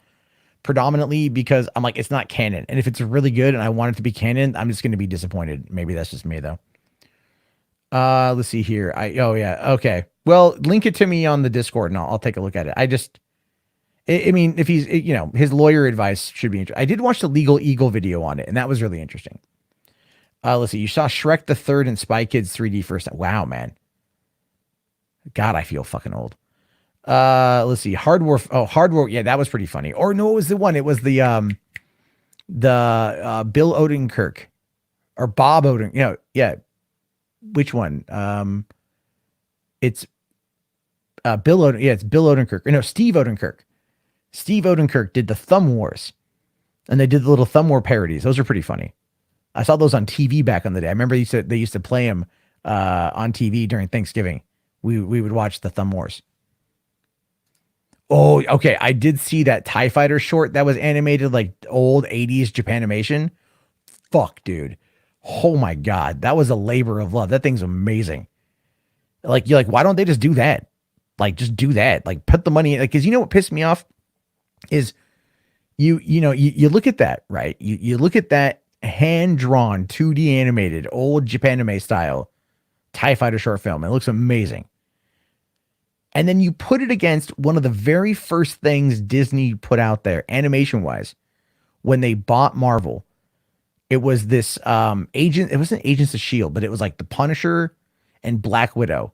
predominantly because I'm like, it's not canon. And if it's really good and I want it to be canon, I'm just going to be disappointed. Maybe that's just me though. Let's see here. Oh yeah. Okay. Well, link it to me on the Discord and I'll take a look at it. I mean, if he's, his lawyer advice should be interesting. I did watch the Legal Eagle video on it and that was really interesting. Let's see. You saw Shrek the Third and Spy Kids 3D first. Wow, man. God, I feel fucking old. Let's see. Hard War. Yeah, that was pretty funny. Or no, it was the one. It was the Bill Odenkirk or Bob Oden. Yeah. Which one? It's Bill Oden. Yeah, it's Bill Odenkirk. No, Steve Odenkirk. Steve Odenkirk did the Thumb Wars, and they did the little Thumb War parodies. Those are pretty funny. I saw those on TV back in the day. I remember they used to play them on TV during Thanksgiving. We would watch the Thumb Wars. Oh, okay. I did see that TIE Fighter short that was animated like old 80s Japanimation. Fuck, dude. Oh my God. That was a labor of love. That thing's amazing. Like, you're like, why don't they just do that? Like, just do that. Like, put the money in. Like, because you know what pissed me off is you look at that, right? You look at that hand-drawn 2D animated old Japanime style TIE Fighter short film. It looks amazing. And then you put it against one of the very first things Disney put out there, animation-wise, when they bought Marvel. It was this it wasn't Agents of S.H.I.E.L.D., but it was like the Punisher and Black Widow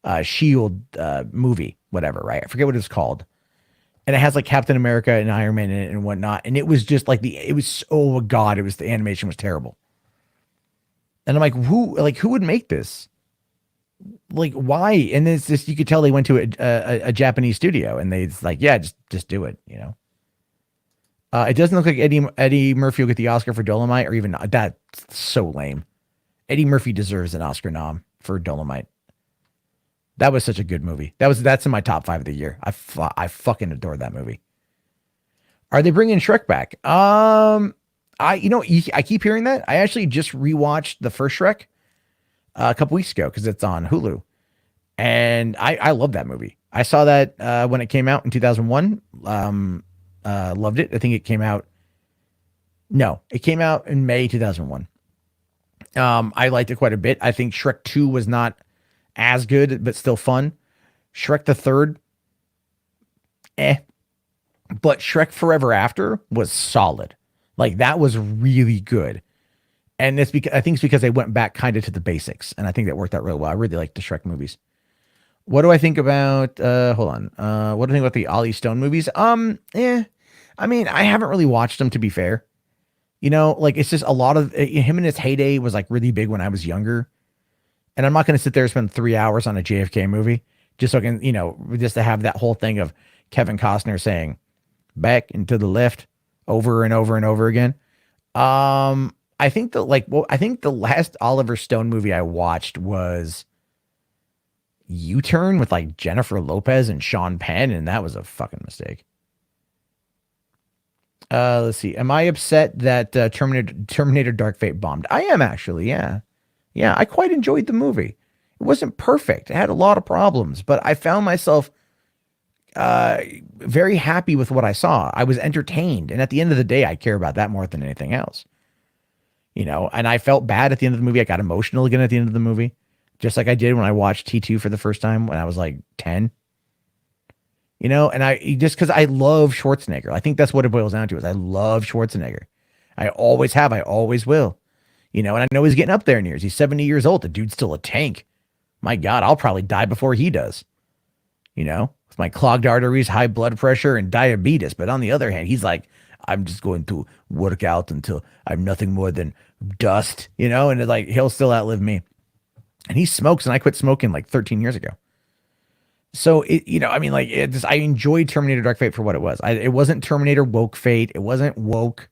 S.H.I.E.L.D. Movie, whatever, right? I forget what it's called. And it has like Captain America and Iron Man in it and whatnot. And it was just like the animation was terrible. And I'm like, who would make this? Like, why? And it's just, you could tell they went to a Japanese studio and they like, yeah, just do it, It doesn't look like Eddie Murphy will get the Oscar for Dolomite or even that's so lame. Eddie Murphy deserves an Oscar nom for Dolomite. That was such a good movie. That's in my top 5 of the year. I fucking adored that movie. Are they bringing Shrek back? I keep hearing that. I actually just rewatched the first Shrek a couple weeks ago because it's on Hulu, and I love that movie. I saw that when it came out in 2001. Loved it. I think it came out. No, it came out in May 2001. I liked it quite a bit. I think Shrek 2 was not as good, but still fun. Shrek the Third, but Shrek Forever After was solid. Like, that was really good. And I think it's because they went back kind of to the basics. And I think that worked out really well. I really like the Shrek movies. What do I think about, hold on. What do I think about the Ollie Stone movies? I mean, I haven't really watched them, to be fair. Like, it's just a lot of him in his heyday was like really big when I was younger. And I'm not going to sit there and spend 3 hours on a JFK movie just so I can, just to have that whole thing of Kevin Costner saying back and to the left over and over and over again. I think the last Oliver Stone movie I watched was U-Turn with like Jennifer Lopez and Sean Penn, and that was a fucking mistake. Let's see. Am I upset that Terminator Dark Fate bombed? I am actually, yeah. Yeah, I quite enjoyed the movie. It wasn't perfect. It had a lot of problems, but I found myself very happy with what I saw. I was entertained, and at the end of the day, I care about that more than anything else. And I felt bad at the end of the movie. I got emotional again at the end of the movie, just like I did when I watched T2 for the first time when I was like 10. And I just because I love Schwarzenegger. I think that's what it boils down to is I love Schwarzenegger. I always have. I always will. And I know he's getting up there in years. He's 70 years old. The dude's still a tank. My God, I'll probably die before he does. With my clogged arteries, high blood pressure, and diabetes. But on the other hand, he's like, I'm just going to work out until I'm nothing more than dust, and it's like he'll still outlive me. And he smokes, and I quit smoking like 13 years ago. So I enjoyed Terminator Dark Fate for what it was. It wasn't Terminator Woke Fate. It wasn't woke.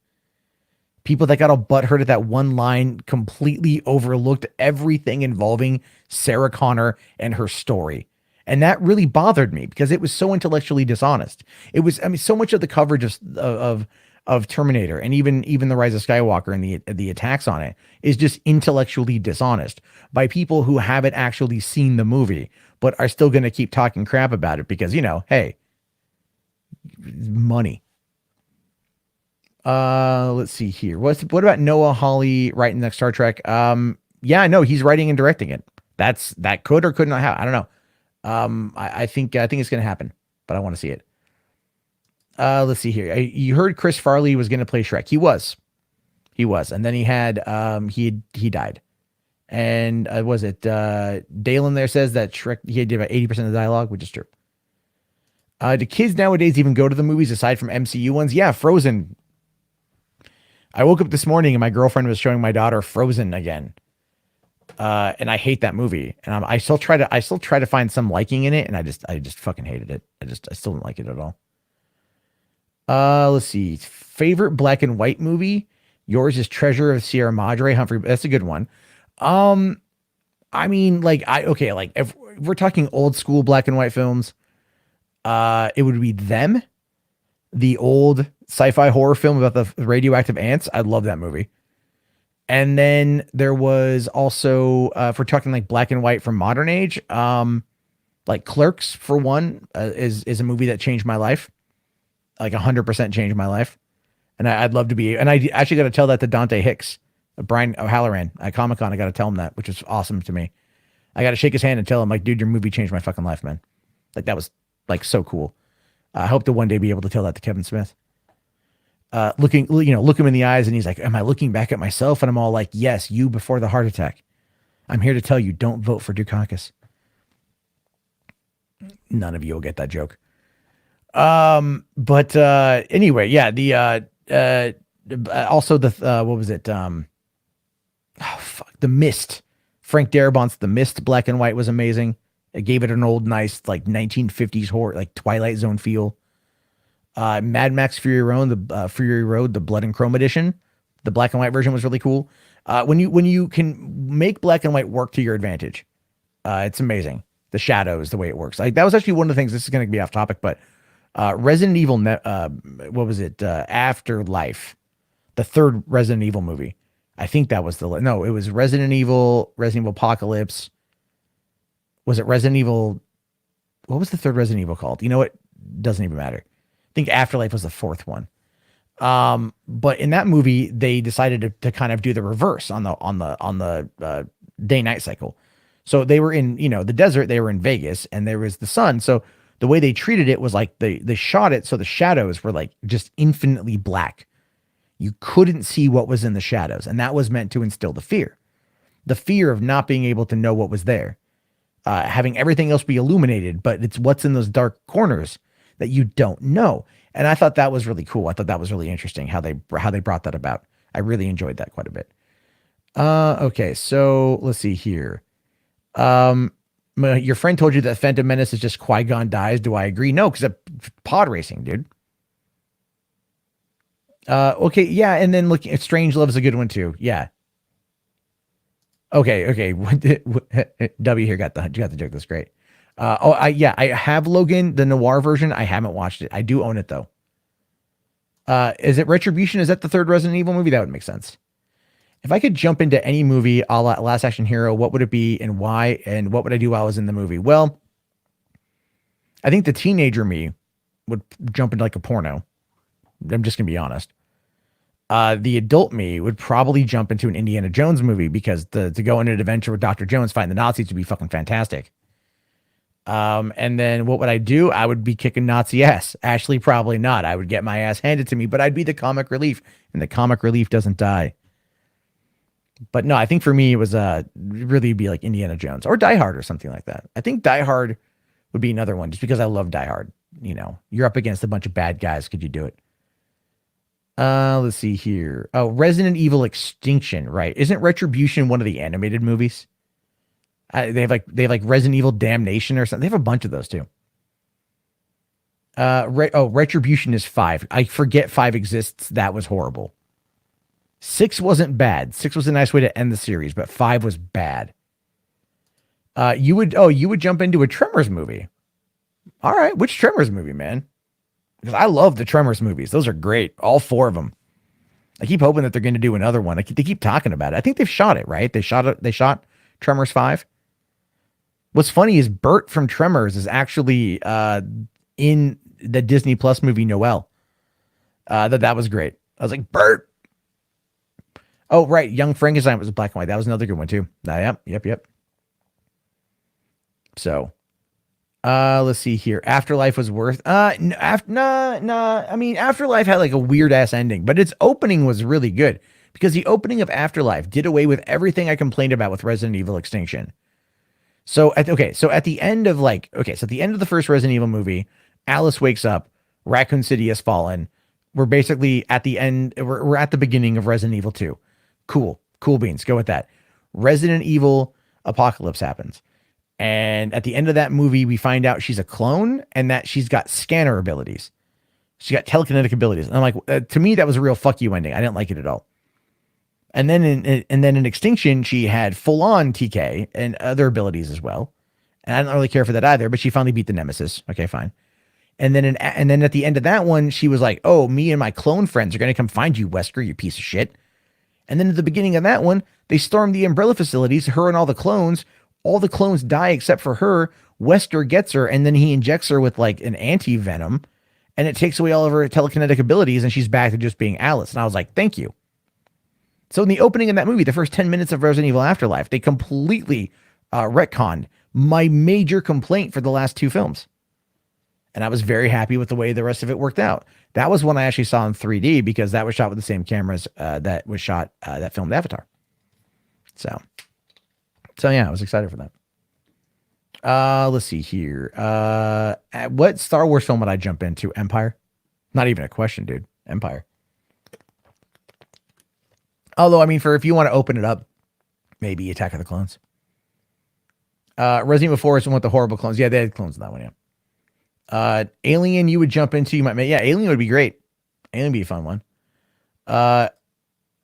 People that got all butthurt at that one line completely overlooked everything involving Sarah Connor and her story. And that really bothered me because it was so intellectually dishonest. It was, so much of the coverage of Terminator and even the Rise of Skywalker and the attacks on it is just intellectually dishonest by people who haven't actually seen the movie, but are still going to keep talking crap about it because, hey, money. Let's see here. What about Noah Hawley writing the next Star Trek? Yeah, no, he's writing and directing it. That could or could not happen. I don't know. I think it's going to happen, but I want to see it. Let's see here. You heard Chris Farley was going to play Shrek. He was, and then he died. And was it Dalen there says that Shrek he did about 80% of the dialogue, which is true. Do kids nowadays even go to the movies aside from MCU ones? Yeah, Frozen. I woke up this morning and my girlfriend was showing my daughter Frozen again. And I hate that movie. And I still try to find some liking in it. And I just fucking hated it. I still don't like it at all. Let's see. Favorite black and white movie. Yours is Treasure of Sierra Madre. Humphrey. That's a good one. If we're talking old school black and white films, it would be Them, the old sci-fi horror film about the radioactive ants. I love that movie. And then there was also, if we're talking like black and white from modern age, like Clerks for one, is a movie that changed my life, like 100% changed my life. And I'd love to be, and I actually got to tell that to Dante Hicks, Brian O'Halloran at Comic-Con. I got to tell him that, which is awesome to me. I got to shake his hand and tell him like, dude, your movie changed my fucking life, man. Like that was like so cool. I hope to one day be able to tell that to Kevin Smith. Look him in the eyes and he's like, am I looking back at myself? And I'm all like, yes, you before the heart attack. I'm here to tell you, don't vote for Dukakis. None of you will get that joke. But anyway, yeah, also what was it? The Mist. Frank Darabont's The Mist, black and white, was amazing. It gave it an old, nice, like 1950s horror, like Twilight Zone feel. Mad Max Fury Road, the Blood and Chrome edition, the black and white version was really cool. When you can make black and white work to your advantage, it's amazing. The shadows, the way it works. Like that was actually one of the things. This is going to be off topic, but Resident Evil, what was it? Afterlife, the third Resident Evil movie. I think that was it was Resident Evil Apocalypse. Was it Resident Evil? What was the third Resident Evil called? You know what? Doesn't even matter. I think Afterlife was the fourth one. But in that movie, they decided to kind of do the reverse on the day-night cycle. So they were in, the desert, they were in Vegas, and there was the sun. So the way they treated it was like they shot it so the shadows were like just infinitely black. You couldn't see what was in the shadows. And that was meant to instill the fear of not being able to know what was there. Having everything else be illuminated, but it's what's in those dark corners that you don't know. And I thought that was really cool. I thought that was really interesting how they brought that about. I really enjoyed that quite a bit. Okay, so let's see here. Your friend told you that Phantom Menace is just Qui-Gon dies. Do I agree? No, because it's pod racing, dude. Okay, yeah, and then look, Strangelove is a good one too. Yeah. Okay. W here got the joke. That's great. I have Logan, the noir version. I haven't watched it. I do own it though. Is it Retribution? Is that the third Resident Evil movie? That would make sense. If I could jump into any movie a la Last Action Hero, what would it be and why? And what would I do while I was in the movie? Well, I think the teenager me would jump into like a porno. I'm just gonna be honest. The adult me would probably jump into an Indiana Jones movie because to go on an adventure with Dr. Jones fighting the Nazis would be fucking fantastic. And then what would I do? I would be kicking Nazi ass. Actually, probably not. I would get my ass handed to me, but I'd be the comic relief, and the comic relief doesn't die. But no, I think for me it was really be like Indiana Jones or Die Hard or something like that. I think Die Hard would be another one just because I love Die Hard. You know, you're up against a bunch of bad guys. Could you do it? Let's see here. Oh, Resident Evil Extinction, right? Isn't Retribution one of the animated movies? They have like Resident Evil Damnation or something. They have a bunch of those too. Retribution is 5. I forget 5 exists. That was horrible. 6 wasn't bad. 6 was a nice way to end the series, but 5 was bad. You would jump into a Tremors movie. All right, which Tremors movie, man? Because I love the Tremors movies. Those are great. All 4 of them. I keep hoping that they're going to do another one. They keep talking about it. I think they've shot it, right? They shot Tremors 5. What's funny is Bert from Tremors is actually in the Disney Plus movie Noelle. That was great. I was like, Bert. Oh, right. Young Frankenstein was black and white. That was another good one too. Yep. So, let's see here. Afterlife was worth. I mean, Afterlife had like a weird ass ending, but its opening was really good because the opening of Afterlife did away with everything I complained about with Resident Evil Extinction. So at the end of the first Resident Evil movie, Alice wakes up, Raccoon City has fallen. We're basically at the end. We're at the beginning of Resident Evil 2. Cool beans. Go with that. Resident Evil Apocalypse happens. And at the end of that movie, we find out she's a clone and that she's got scanner abilities. She got telekinetic abilities. And I'm like, to me, that was a real fuck you ending. I didn't like it at all. And then in Extinction, she had full on TK and other abilities as well. And I don't really care for that either, but she finally beat the Nemesis. Okay, fine. And then at the end of that one, she was like, oh, me and my clone friends are going to come find you, Wesker, you piece of shit. And then at the beginning of that one, they storm the Umbrella facilities, her and all the clones. All the clones die except for her. Wesker gets her, and then he injects her with like an anti-venom, and it takes away all of her telekinetic abilities, and she's back to just being Alice. And I was like, thank you. So in the opening of that movie, the first 10 minutes of Resident Evil Afterlife, they completely retconned my major complaint for the last 2 films. And I was very happy with the way the rest of it worked out. That was one I actually saw in 3D because that was shot with the same cameras that was shot that filmed Avatar. So yeah, I was excited for that. Let's see here. What Star Wars film would I jump into? Empire? Not even a question, dude. Empire. Although, I mean, if you want to open it up, maybe Attack of the Clones. Resident Evil 4 is the one with the horrible clones. Yeah, they had clones in that one, yeah. Alien you would jump into. Alien would be great. Alien would be a fun one. They're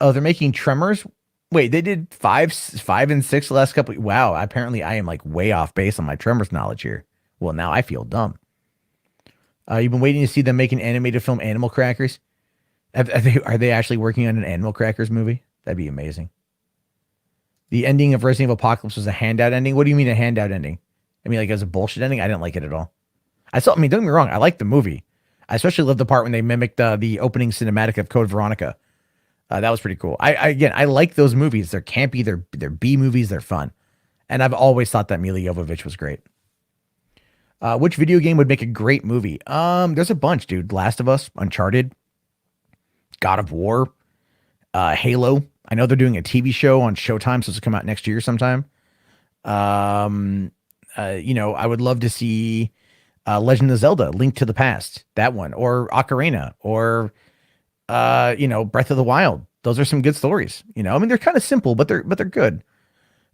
making Tremors. Wait, they did 5 and 6 the last couple. Wow, apparently I am like way off base on my Tremors knowledge here. Well, now I feel dumb. You've been waiting to see them make an animated film, Animal Crackers. Are they actually working on an Animal Crackers movie? That'd be amazing. The ending of Resident Evil Apocalypse was a handout ending. What do you mean a handout ending? I mean, like, as a bullshit ending? I didn't like it at all. Don't get me wrong. I liked the movie. I especially loved the part when they mimicked the opening cinematic of Code Veronica. That was pretty cool. I like those movies. They're campy. They're B movies. They're fun. And I've always thought that Mila Jovovich was great. Which video game would make a great movie? There's a bunch, dude. Last of Us, Uncharted, God of War, Halo. I know they're doing a TV show on Showtime, so it's come out next year sometime. I would love to see Legend of Zelda, Link to the Past, that one, or Ocarina, or Breath of the Wild. Those are some good stories. I mean, they're kind of simple, but they're good.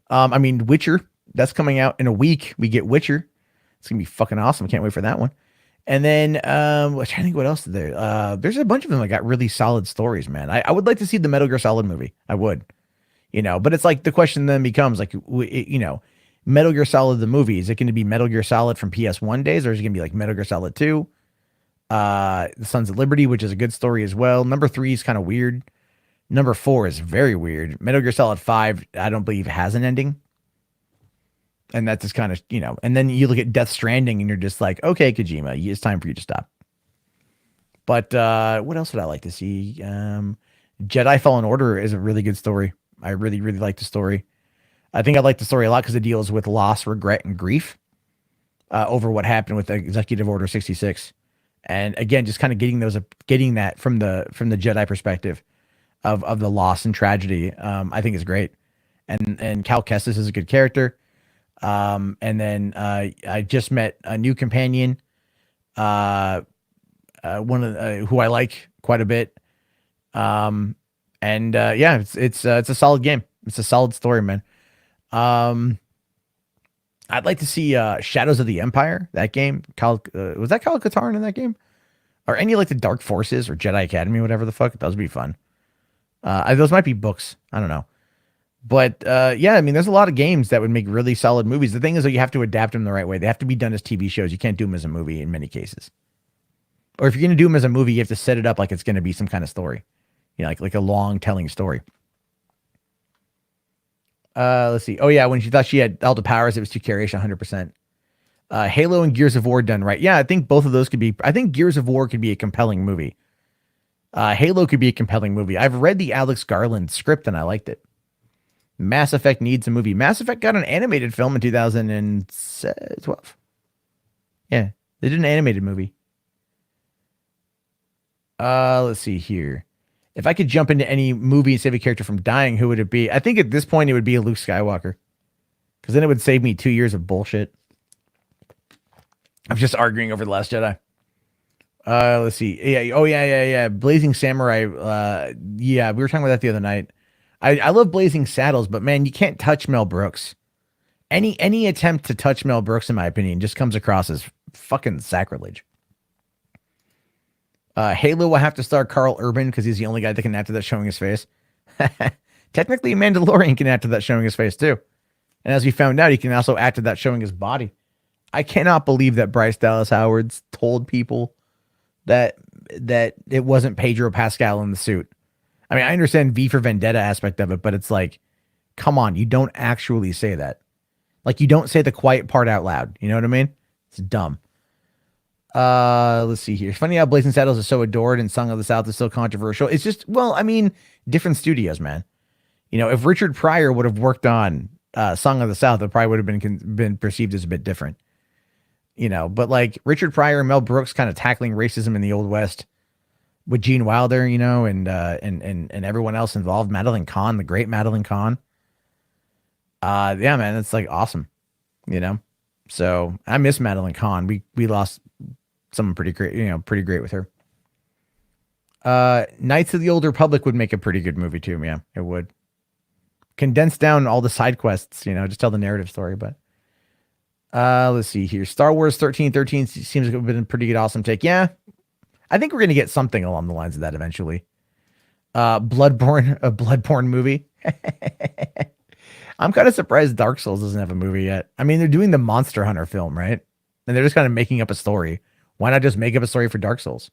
Witcher, that's coming out in a week. We get Witcher. It's gonna be fucking awesome. Can't wait for that one. And then, I'm trying to think what else there's a bunch of them that got really solid stories, man. I would like to see the Metal Gear Solid movie. I would, but it's like the question then becomes like, Metal Gear Solid, the movie, is it going to be Metal Gear Solid from PS1 days, or is it going to be like Metal Gear Solid 2? The Sons of Liberty, which is a good story as well. Number 3 is kind of weird. Number 4 is very weird. Metal Gear Solid 5, I don't believe has an ending. And that's just kind of, and then you look at Death Stranding and you're just like, okay, Kojima, it's time for you to stop. But what else would I like to see? Jedi Fallen Order is a really good story. I really, really like the story. I think I like the story a lot because it deals with loss, regret, and grief over what happened with Executive Order 66. And again, just kind of getting that from the Jedi perspective of the loss and tragedy, I think is great. And Cal Kestis is a good character. And then I just met a new companion, one of who I like quite a bit. Yeah, it's a solid game. It's a solid story, man. I'd like to see Shadows of the Empire, that game. Was that Kyle Katarn in that game? Or any like the Dark Forces or Jedi Academy, whatever the fuck. Those would be fun. Those might be books. I don't know. But yeah, I mean, there's a lot of games that would make really solid movies. The thing is that you have to adapt them the right way. They have to be done as TV shows. You can't do them as a movie in many cases. Or if you're going to do them as a movie, you have to set it up like it's going to be some kind of story. You know, like a long telling story. Let's see. Oh yeah, when she thought she had all the powers, it was too carryish 100%. Halo and Gears of War done right. Yeah, I think both of those could be. I think Gears of War could be a compelling movie. Halo could be a compelling movie. I've read the Alex Garland script and I liked it. Mass Effect needs a movie. Mass Effect got an animated film in 2012. Yeah, they did an animated movie. Let's see here. If I could jump into any movie and save a character from dying, who would it be? I think at this point it would be a Luke Skywalker. Because then it would save me 2 years of bullshit. I'm just arguing over The Last Jedi. Let's see. Yeah. Oh, yeah. Blazing Samurai. Yeah, we were talking about that the other night. I love Blazing Saddles, but man, you can't touch Mel Brooks. Any attempt to touch Mel Brooks, in my opinion, just comes across as fucking sacrilege. Halo will have to star Carl Urban because he's the only guy that can act to that showing his face. Technically, Mandalorian can act to that showing his face too. And as we found out, he can also act to that showing his body. I cannot believe that Bryce Dallas Howard told people that it wasn't Pedro Pascal in the suit. I mean, I understand V for Vendetta aspect of it, but it's like, come on, you don't actually say that. Like, you don't say the quiet part out loud. You know what I mean? It's dumb. Let's see here. It's funny how Blazing Saddles is so adored and Song of the South is so controversial. It's just, well, I mean, different studios, man. You know, if Richard Pryor would have worked on Song of the South, it probably would have been perceived as a bit different. You know, but like Richard Pryor and Mel Brooks kind of tackling racism in the Old West with Gene Wilder, you know, and everyone else involved, Madeline Kahn, the great Madeline Kahn. Yeah, man, it's like awesome, you know. So I miss Madeline Kahn. We lost someone pretty great, you know, pretty great with her. Knights of the Old Republic would make a pretty good movie too. Yeah, it would. Condense down all the side quests, you know, just tell the narrative story. But let's see here. Star Wars 1313 seems like it would have been a pretty good, awesome take. Yeah, I think we're going to get something along the lines of that eventually. Bloodborne, a Bloodborne movie. I'm kind of surprised Dark Souls doesn't have a movie yet. I mean, they're doing the Monster Hunter film, right? And they're just kind of making up a story. Why not just make up a story for Dark Souls?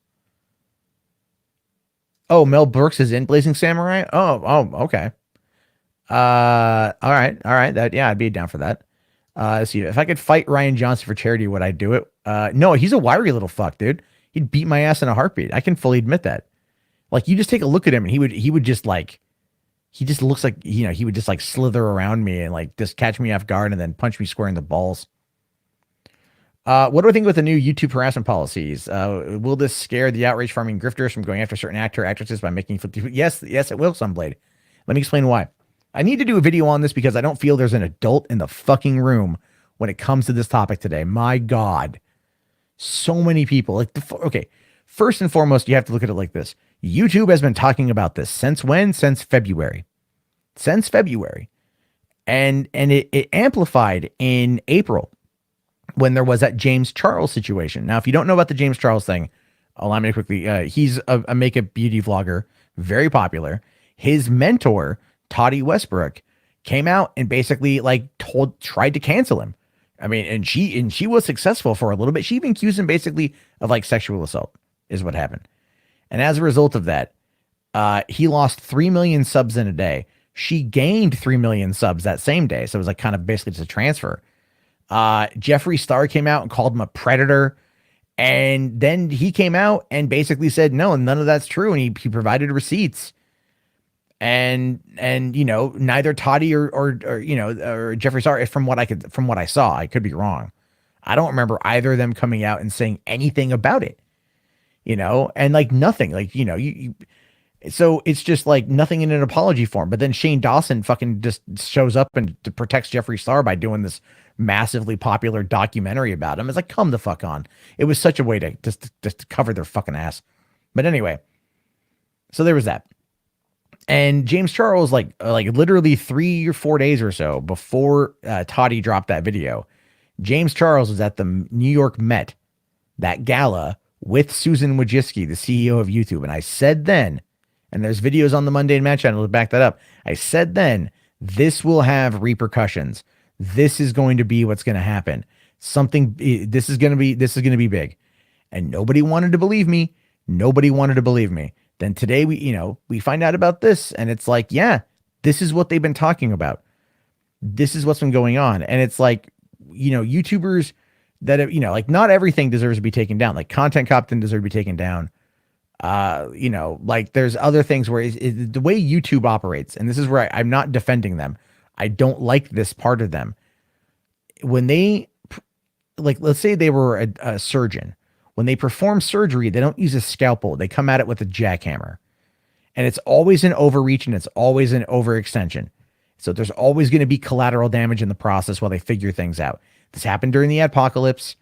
Oh, Mel Brooks is in Blazing Samurai? Oh, okay. All right. That, yeah, I'd be down for that. Let's see. If I could fight Ryan Johnson for charity, would I do it? No, he's a wiry little fuck, dude. He'd beat my ass in a heartbeat. I can fully admit that. Like, you just take a look at him and he would just like, he just looks like, you know, he would just like slither around me and like just catch me off guard and then punch me square in the balls. What do I think with the new YouTube harassment policies? Will this scare the outrage farming grifters from going after certain actor or actresses by making 50? Yes, it will, Sunblade. Let me explain why. I need to do a video on this because I don't feel there's an adult in the fucking room when it comes to this topic today. My God. So many people. Like, okay, first and foremost, you have to look at it like this. YouTube has been talking about this since when? Since February. And it amplified in April when there was that James Charles situation. Now, if you don't know about the James Charles thing, allow me to quickly, he's a makeup beauty vlogger, very popular. His mentor, Toddy Westbrook, came out and basically like tried to cancel him. I mean, and she was successful for a little bit. She even accused him basically of like sexual assault is what happened. And as a result of that, he lost 3 million subs in a day. She gained 3 million subs that same day. So it was like kind of basically just a transfer. Jeffree Star came out and called him a predator. And then he came out and basically said, no, none of that's true. And he provided receipts. And you know, neither Toddy or you know, or Jeffree Star, from what I saw, I could be wrong. I don't remember either of them coming out and saying anything about it, you know, and like nothing, like, you know, so it's just like nothing in an apology form. But then Shane Dawson fucking just shows up and protects Jeffree Star by doing this massively popular documentary about him. It's like, come the fuck on. It was such a way to just cover their fucking ass. But anyway, so there was that. And James Charles, like literally 3 or 4 days or so before Toddy dropped that video, James Charles was at the New York Met, that gala, with Susan Wojcicki, the CEO of YouTube. And I said then, and there's videos on the Mundane Match channel to back that up, I said then, this will have repercussions. This is going to be what's going to happen. This is going to be big. And nobody wanted to believe me. Nobody wanted to believe me. Then today we find out about this, and it's like, yeah, this is what they've been talking about. This is what's been going on. And it's like, you know, YouTubers that have, you know, like, not everything deserves to be taken down. Like Content Cop didn't deserve to be taken down. You know, like there's other things where the way YouTube operates, and this is where I'm not defending them. I don't like this part of them. When they, like, let's say they were a surgeon. When they perform surgery, they don't use a scalpel. They come at it with a jackhammer. And it's always an overreach, and it's always an overextension. So there's always going to be collateral damage in the process while they figure things out. This happened during the apocalypse.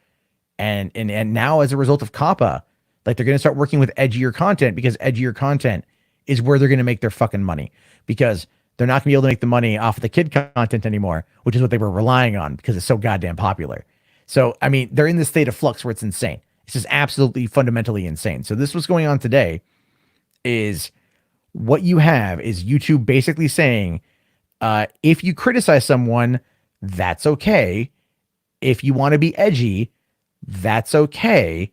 And now, as a result of COPPA, like, they're going to start working with edgier content, because edgier content is where they're going to make their fucking money, because they're not going to be able to make the money off of the kid content anymore, which is what they were relying on because it's so goddamn popular. So, I mean, they're in this state of flux where it's insane. It's just absolutely fundamentally insane. So this what's going on today is what you have is YouTube basically saying, if you criticize someone, that's okay. If you want to be edgy, that's okay.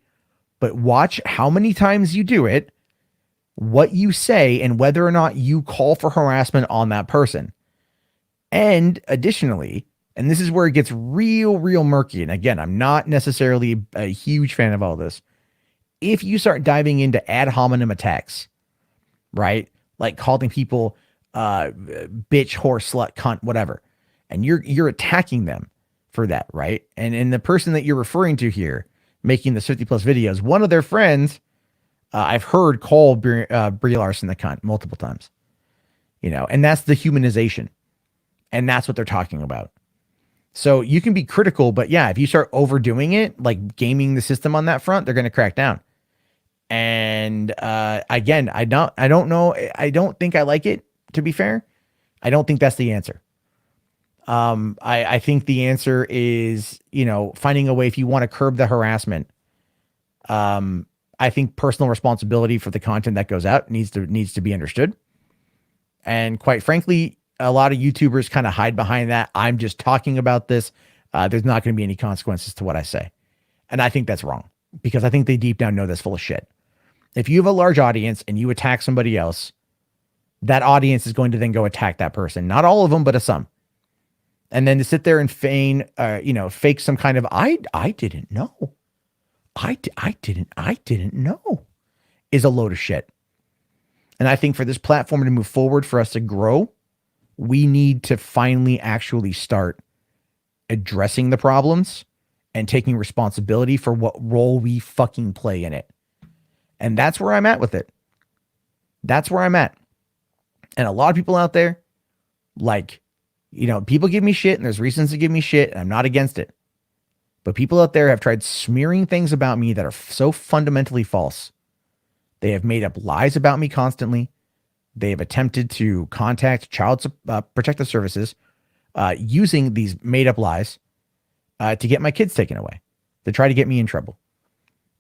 But watch how many times you do it, what you say, and whether or not you call for harassment on that person. And additionally, and this is where it gets real murky. And again, I'm not necessarily a huge fan of all this. If you start diving into ad hominem attacks, right? Like calling people bitch, whore, slut, cunt, whatever. And you're attacking them for that, right? And the person that you're referring to here, making the 50+ videos, one of their friends, I've heard call Brie Larson the cunt multiple times. You know, and that's the humanization. And that's what they're talking about. So you can be critical, but yeah, if you start overdoing it, like gaming the system on that front, they're going to crack down. And again, I don't know. I don't think I like it, to be fair. I don't think that's the answer. I think the answer is, you know, finding a way, if you want to curb the harassment. I think personal responsibility for the content that goes out needs to be understood. And quite frankly, a lot of YouTubers kind of hide behind that. I'm just talking about this. There's not going to be any consequences to what I say. And I think that's wrong, because I think they deep down know that's full of shit. If you have a large audience and you attack somebody else, that audience is going to then go attack that person. Not all of them, but some. And then to sit there and fake some kind of, I didn't know. I didn't know, is a load of shit. And I think for this platform to move forward, for us to grow, we need to finally actually start addressing the problems and taking responsibility for what role we fucking play in it. And that's where I'm at with it. That's where I'm at. And a lot of people out there, like, you know, people give me shit, and there's reasons to give me shit, and I'm not against it. But people out there have tried smearing things about me that are so fundamentally false. They have made up lies about me constantly. They have attempted to contact Child Protective Services using these made up lies to get my kids taken away, to try to get me in trouble.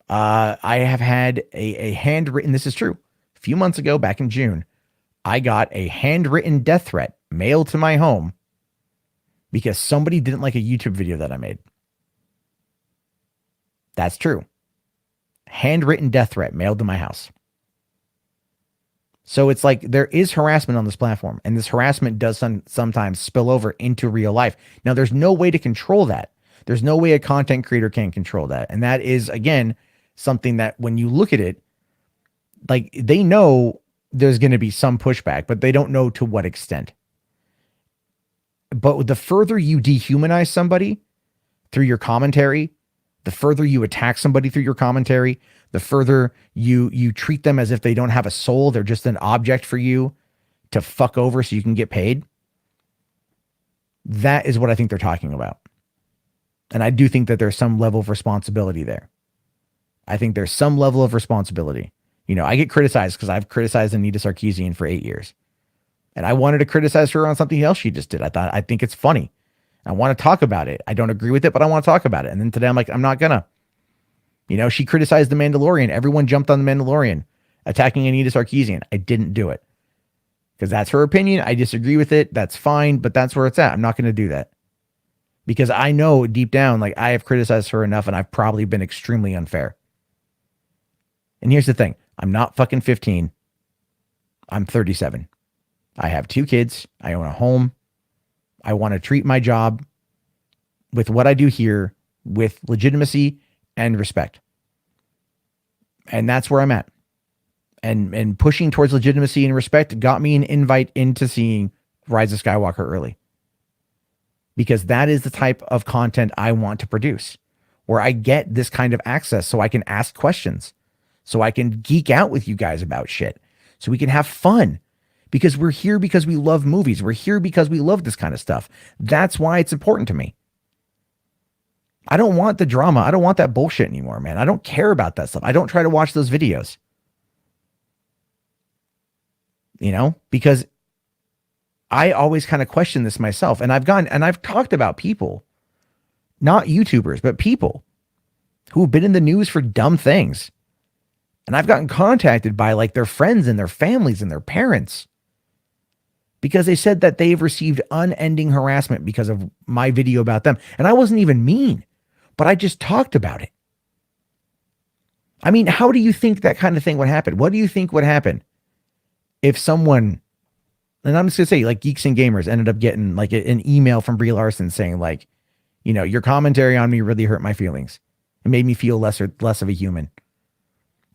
I have had a handwritten, this is true, a few months ago, back in June, I got a handwritten death threat mailed to my home because somebody didn't like a YouTube video that I made. That's true. Handwritten death threat mailed to my house. So it's like there is harassment on this platform, and this harassment does sometimes spill over into real life. Now, there's no way to control that. There's no way a content creator can control that. And that is, again, something that when you look at it, like, they know there's going to be some pushback, but they don't know to what extent. But the further you dehumanize somebody through your commentary, the further you attack somebody through your commentary, the further you treat them as if they don't have a soul, they're just an object for you to fuck over so you can get paid. That is what I think they're talking about. And I do think that there's some level of responsibility there. I think there's some level of responsibility. You know, I get criticized because I've criticized Anita Sarkeesian for 8 years. And I wanted to criticize her on something else she just did. I think it's funny. I want to talk about it. I don't agree with it, but I want to talk about it. And then today I'm like, I'm not gonna. You know, she criticized The Mandalorian. Everyone jumped on The Mandalorian, attacking Anita Sarkeesian. I didn't do it. Because that's her opinion. I disagree with it. That's fine, but that's where it's at. I'm not going to do that. Because I know deep down, like, I have criticized her enough and I've probably been extremely unfair. And here's the thing. I'm not fucking 15. I'm 37. I have 2 kids. I own a home. I want to treat my job with what I do here with legitimacy and respect. And that's where I'm at. And pushing towards legitimacy and respect got me an invite into seeing Rise of Skywalker early. Because that is the type of content I want to produce, where I get this kind of access so I can ask questions, so I can geek out with you guys about shit, so we can have fun. Because we're here because we love movies. We're here because we love this kind of stuff. That's why it's important to me. I don't want the drama. I don't want that bullshit anymore, man. I don't care about that stuff. I don't try to watch those videos. You know, because I always kind of question this myself. And I've talked about people, not YouTubers, but people who've been in the news for dumb things. And I've gotten contacted by like their friends and their families and their parents because they said that they've received unending harassment because of my video about them. And I wasn't even mean, but I just talked about it. I mean, how do you think that kind of thing would happen? What do you think would happen if someone, and I'm just gonna say like Geeks and Gamers ended up getting like an email from Brie Larson saying like, you know, your commentary on me really hurt my feelings. It made me feel less of a human.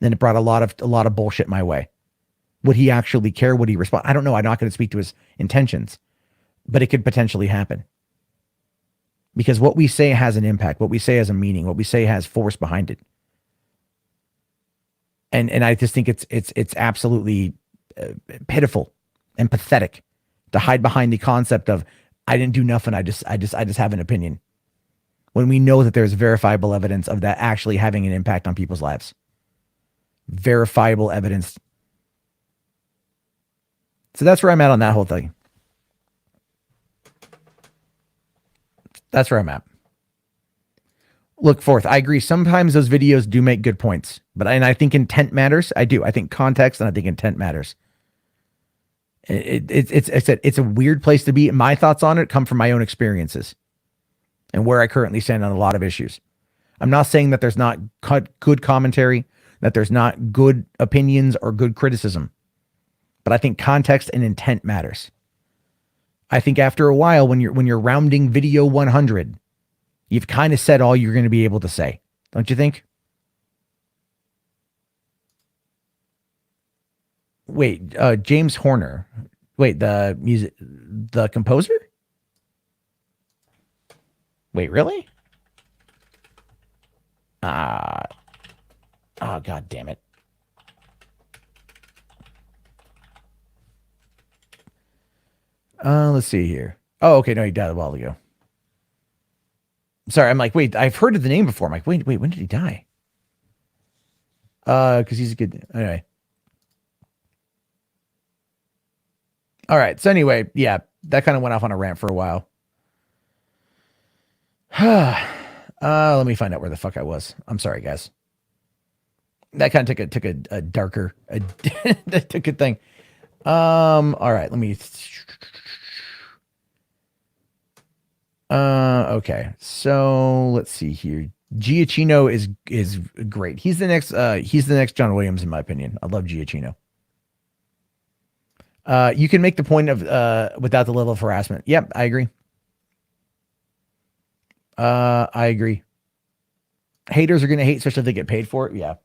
And it brought a lot of bullshit my way. Would he actually care? Would he respond? I don't know. I'm not going to speak to his intentions, but it could potentially happen. Because what we say has an impact. What we say has a meaning. What we say has force behind it. And I just think it's absolutely pitiful and pathetic to hide behind the concept of I didn't do nothing. I just have an opinion, when we know that there's verifiable evidence of that actually having an impact on people's lives. Verifiable evidence. So that's where I'm at on that whole thing. That's where I'm at. Look, Fourth, I agree. Sometimes those videos do make good points, and I think intent matters. I do. I think context and I think intent matters. It's a weird place to be. My thoughts on it come from my own experiences and where I currently stand on a lot of issues. I'm not saying that there's not good commentary, that there's not good opinions or good criticism, but I think context and intent matters. I think after a while, when you're rounding video 100, you've kind of said all you're going to be able to say, don't you think? Wait, James Horner. Wait, the composer? Wait, really? Oh, God damn it. Let's see here. Oh, okay. No, he died a while ago. Sorry, I'm like, wait, I've heard of the name before. I'm like, wait, when did he die? Because he's a good, anyway. All right. So anyway, yeah, that kind of went off on a rant for a while. Let me find out where the fuck I was. I'm sorry, guys. That kind of took a darker, took a thing. All right, let me. Okay. So let's see here. Giacchino is great. He's the next John Williams, in my opinion. I love Giacchino. You can make the point of without the level of harassment. Yep, I agree. I agree. Haters are going to hate, especially if they get paid for it. Yeah.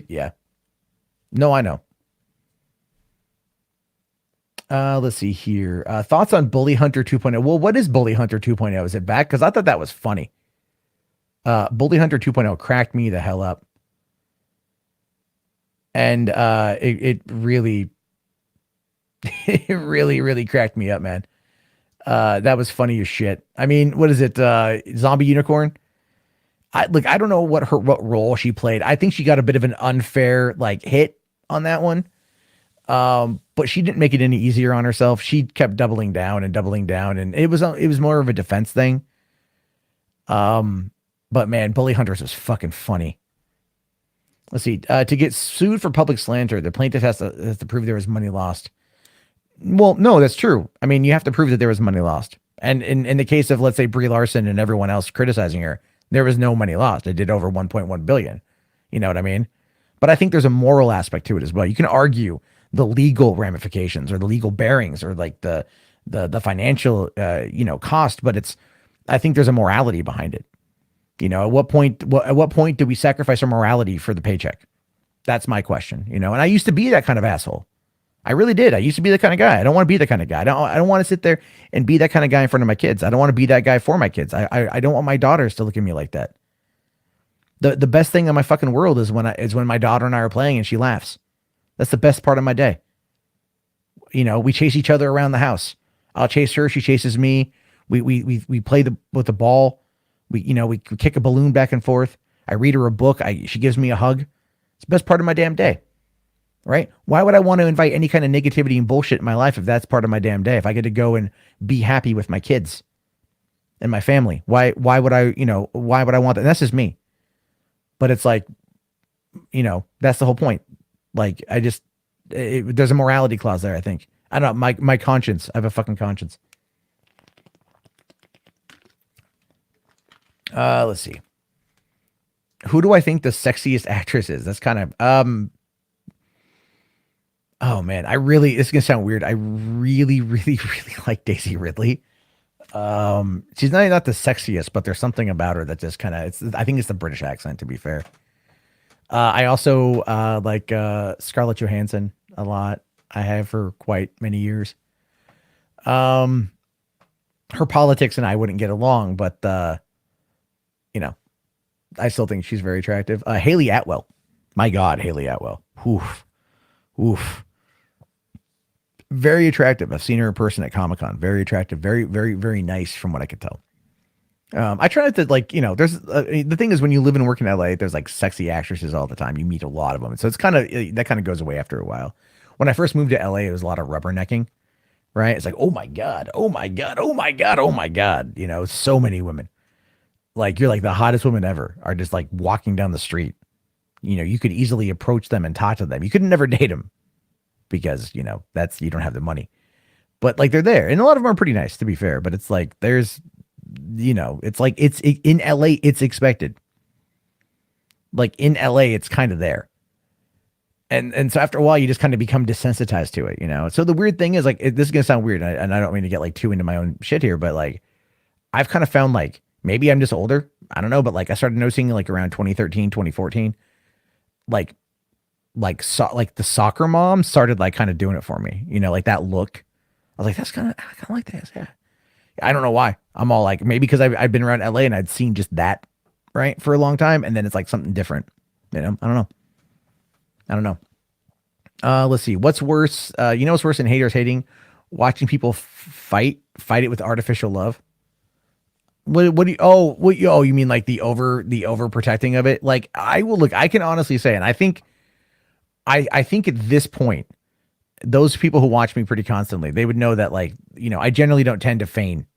Yeah. No, I know. Let's see here. Thoughts on Bully Hunter 2.0? Well, what is Bully Hunter 2.0? Is it back? Because I thought that was funny. Bully Hunter 2.0 cracked me the hell up. And it really, it really cracked me up, man. That was funny as shit. I mean, what is it? Zombie Unicorn? I don't know what role she played. I think she got a bit of an unfair like hit on that one. But she didn't make it any easier on herself. She kept doubling down, and it was more of a defense thing. But man, Bully Hunters was fucking funny. Let's see. To get sued for public slander, the plaintiff has to prove there was money lost. Well, no, that's true. I mean, you have to prove that there was money lost. And in the case of, let's say, Brie Larson and everyone else criticizing her, there was no money lost. It did over 1.1 billion. You know what I mean? But I think there's a moral aspect to it as well. You can argue the legal ramifications or the legal bearings or like the financial, cost, but I think there's a morality behind it. You know, at what point do we sacrifice our morality for the paycheck? That's my question, and I used to be that kind of asshole. I really did. I used to be the kind of guy. I don't want to be the kind of guy. I don't want to sit there and be that kind of guy in front of my kids. I don't want to be that guy for my kids. I don't want my daughters to look at me like that. The best thing in my fucking world is when my daughter and I are playing and she laughs. That's the best part of my day. We chase each other around the house. I'll chase her. She chases me. We play with the ball. We kick a balloon back and forth. I read her a book. She gives me a hug. It's the best part of my damn day. Right? Why would I want to invite any kind of negativity and bullshit in my life if that's part of my damn day? If I get to go and be happy with my kids and my family, why would I want that? And that's just me. But it's like, that's the whole point. Like, there's a morality clause there, I think. I don't know, my conscience. I have a fucking conscience. Let's see. Who do I think the sexiest actress is? That's kind of, oh man, this is gonna sound weird. I really like Daisy Ridley. She's not the sexiest, but there's something about her that just kind of, I think it's the British accent, to be fair. I also like Scarlett Johansson a lot. I have for quite many years. Her politics and I wouldn't get along, but I still think she's very attractive. Haley Atwell. My God, Haley Atwell. Oof. Very attractive. I've seen her in person at Comic-Con. Very attractive. Very nice from what I could tell. I try not to there's the thing is when you live and work in LA, there's like sexy actresses all the time. You meet a lot of them. So it's that kind of goes away after a while. When I first moved to LA, it was a lot of rubbernecking, right? It's like, oh my God. So many women. Like you're like the hottest women ever are just like walking down the street. You could easily approach them and talk to them. You could never date them because, you don't have the money, but like they're there. And a lot of them are pretty nice, to be fair, but it's like, there's, it's like, in LA, it's expected. Like in LA, it's kind of there. And so after a while, you just kind of become desensitized to it, So the weird thing is like, this is going to sound weird. And I don't mean to get like too into my own shit here, but like, I've kind of found like, maybe I'm just older. I don't know. But like, I started noticing like around 2013, 2014, like the soccer mom started like kind of doing it for me, like that look. I was like, I kind of like this. Yeah. I don't know why. I'm all like, maybe because I've been around LA and I'd seen just that right for a long time. And then it's like something different, I don't know. Let's see. What's worse? What's worse than haters hating? Watching people fight it with artificial love. What do you, you mean like the over protecting of it? Like I can honestly say, and I think at this point, those people who watch me pretty constantly, they would know that like, I generally don't tend to feign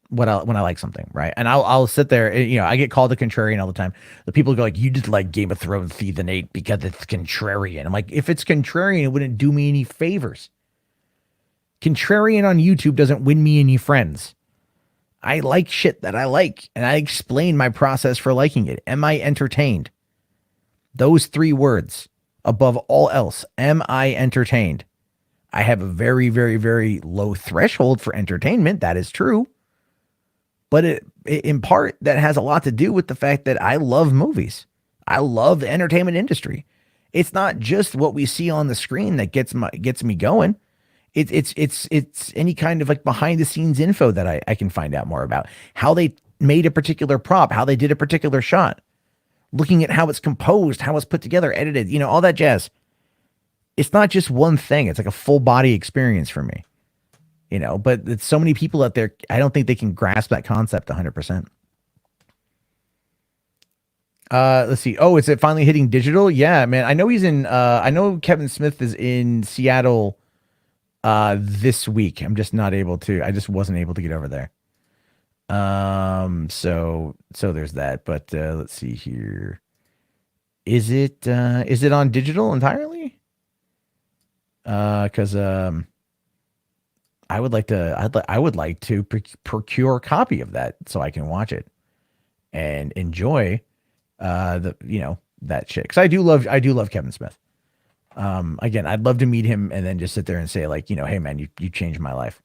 when I like something. Right. And I'll sit there and, I get called a contrarian all the time. The people go like, you just like Game of Thrones season 8 because it's contrarian. I'm like, if it's contrarian, it wouldn't do me any favors. Contrarian on YouTube doesn't win me any friends. I like shit that I like, and I explain my process for liking it. Am I entertained? Those 3 words above all else. Am I entertained? I have a very, very, very low threshold for entertainment. That is true. But it in part, that has a lot to do with the fact that I love movies. I love the entertainment industry. It's not just what we see on the screen that gets me going. It's any kind of like behind the scenes info that I can find out more about how they made a particular prop, how they did a particular shot, looking at how it's composed, how it's put together, edited, all that jazz. It's not just one thing. It's like a full body experience for me, but it's so many people out there. I don't think they can grasp that concept 100%. Let's see. Oh, is it finally hitting digital? Yeah, man. I know I know Kevin Smith is in Seattle this week. I'm just not able to. I just wasn't able to get over there. So there's that. But let's see here. Is it on digital entirely? Because I would like to procure a copy of that so I can watch it and enjoy that shit. Because I do love Kevin Smith. Again, I'd love to meet him and then just sit there and say like, hey man, you changed my life.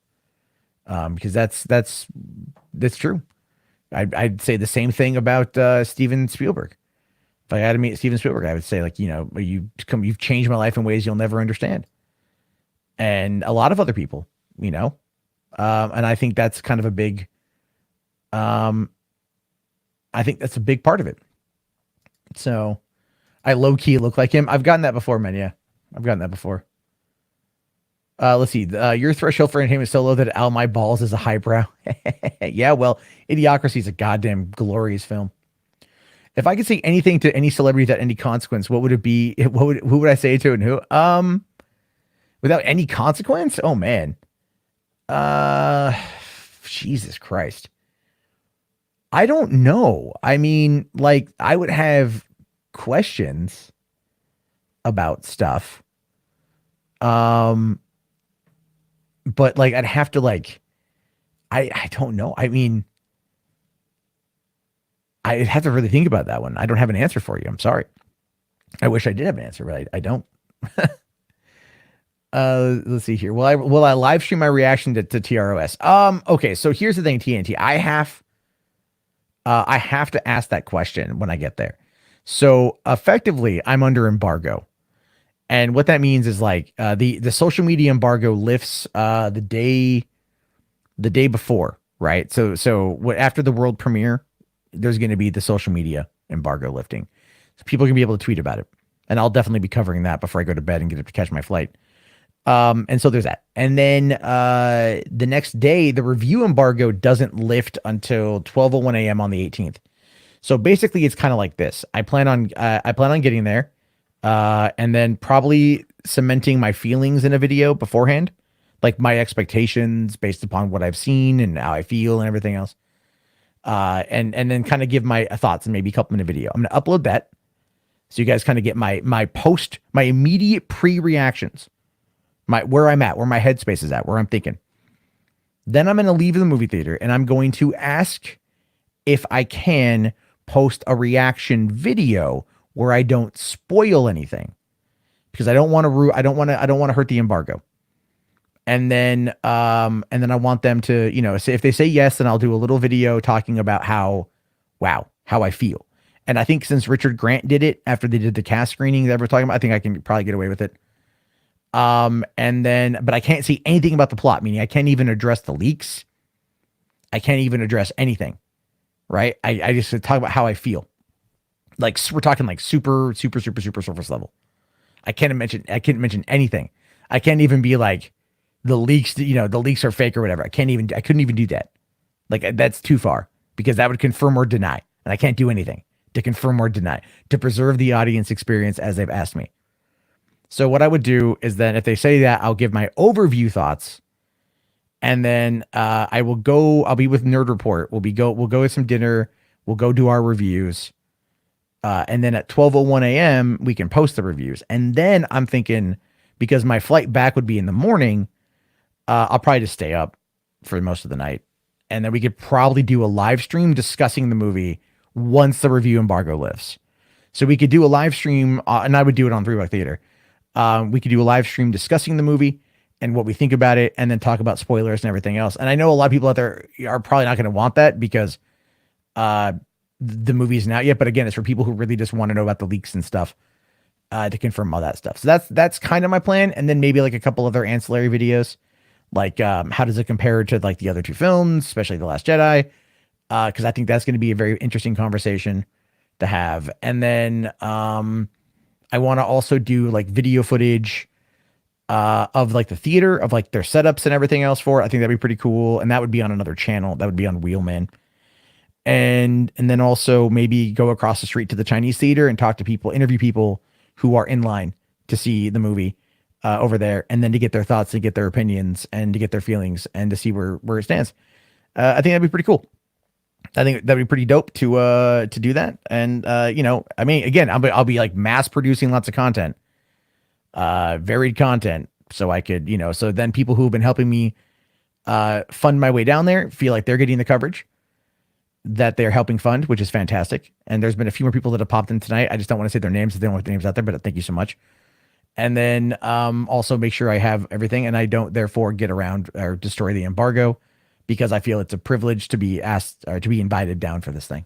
Because that's true. I'd say the same thing about Steven Spielberg. If I had to meet Steven Spielberg, I would say like, you've changed my life in ways you'll never understand. And a lot of other people, and I think that's kind of a big, I think that's a big part of it. So I low key look like him. I've gotten that before, man. Yeah, I've gotten that before. Let's see. Your threshold for entertainment is so low that Al My Balls is a highbrow. Yeah, well, Idiocracy is a goddamn glorious film. If I could say anything to any celebrity without any consequence, what would it be? Who would I say it to and who? Without any consequence? Oh man. Jesus Christ. I don't know. I mean, like, I would have questions about stuff. But like, I'd have to like, I don't know. I mean, I'd have to really think about that one. I don't have an answer for you. I'm sorry. I wish I did have an answer, but I don't. Let's see here. Will I live stream my reaction to TROS? Okay. So here's the thing, TNT. I have to ask that question when I get there. So effectively, I'm under embargo, and what that means is like the social media embargo lifts the day before, right? So after the world premiere, there's going to be the social media embargo lifting, so people can be able to tweet about it, and I'll definitely be covering that before I go to bed and get up to catch my flight. And so there's that. And then the next day, the review embargo doesn't lift until 12:01 a.m. on the 18th. So basically, it's kind of like this. I plan on getting there, and then probably cementing my feelings in a video beforehand, like my expectations based upon what I've seen and how I feel and everything else. And then kind of give my thoughts and maybe a couple minute video. I'm gonna upload that, so you guys kind of get my immediate pre-reactions. Where I'm at, where my headspace is at, where I'm thinking. Then I'm going to leave the movie theater and I'm going to ask if I can post a reaction video where I don't spoil anything, because I don't want to hurt the embargo. And then I want them to, say if they say yes, then I'll do a little video talking about how I feel. And I think since Richard Grant did it after they did the cast screening that we're talking about, I think I can probably get away with it. But I can't see anything about the plot, meaning I can't even address the leaks. I can't even address anything, right? I just talk about how I feel. Like, we're talking like super, super, super, super surface level. I can't mention anything. I can't even be like the leaks, the leaks are fake or whatever. I couldn't even do that. Like, that's too far, because that would confirm or deny. And I can't do anything to confirm or deny, to preserve the audience experience as they've asked me. So what I would do is then, if they say that, I'll give my overview thoughts, and then I'll be with Nerd Report. We'll go with some dinner. We'll go do our reviews. And then at 12:01 a.m., we can post the reviews. And then I'm thinking, because my flight back would be in the morning, I'll probably just stay up for most of the night. And then we could probably do a live stream discussing the movie once the review embargo lifts. So we could do a live stream, and I would do it on 3 Buck Theater. We could do a live stream discussing the movie and what we think about it, and then talk about spoilers and everything else. And I know a lot of people out there are probably not going to want that, because the movie isn't out yet. But again, it's for people who really just want to know about the leaks and stuff. to confirm all that stuff. So that's kind of my plan. And then maybe like a couple other ancillary videos, like how does it compare to like the other two films, especially The Last Jedi? Because I think that's going to be a very interesting conversation to have. And then I want to also do like video footage of like the theater, of like their setups and everything else for it. I think that'd be pretty cool. And that would be on another channel. That would be on Wheelman. And then also maybe go across the street to the Chinese theater and talk to people, interview people who are in line to see the movie over there, and then to get their thoughts, to get their opinions, and to get their feelings, and to see where it stands. I think that'd be pretty cool. I think that'd be pretty dope to do that. And you know, I mean, again, I'll be like mass producing lots of content, varied content, so I could, you know, so then people who have been helping me fund my way down there feel like they're getting the coverage that they're helping fund, which is fantastic. And there's been a few more people that have popped in tonight. I just don't want to say their names if they don't want their names out there, but thank you so much. And then also make sure I have everything and I don't therefore get around or destroy the embargo, because I feel it's a privilege to be asked or to be invited down for this thing.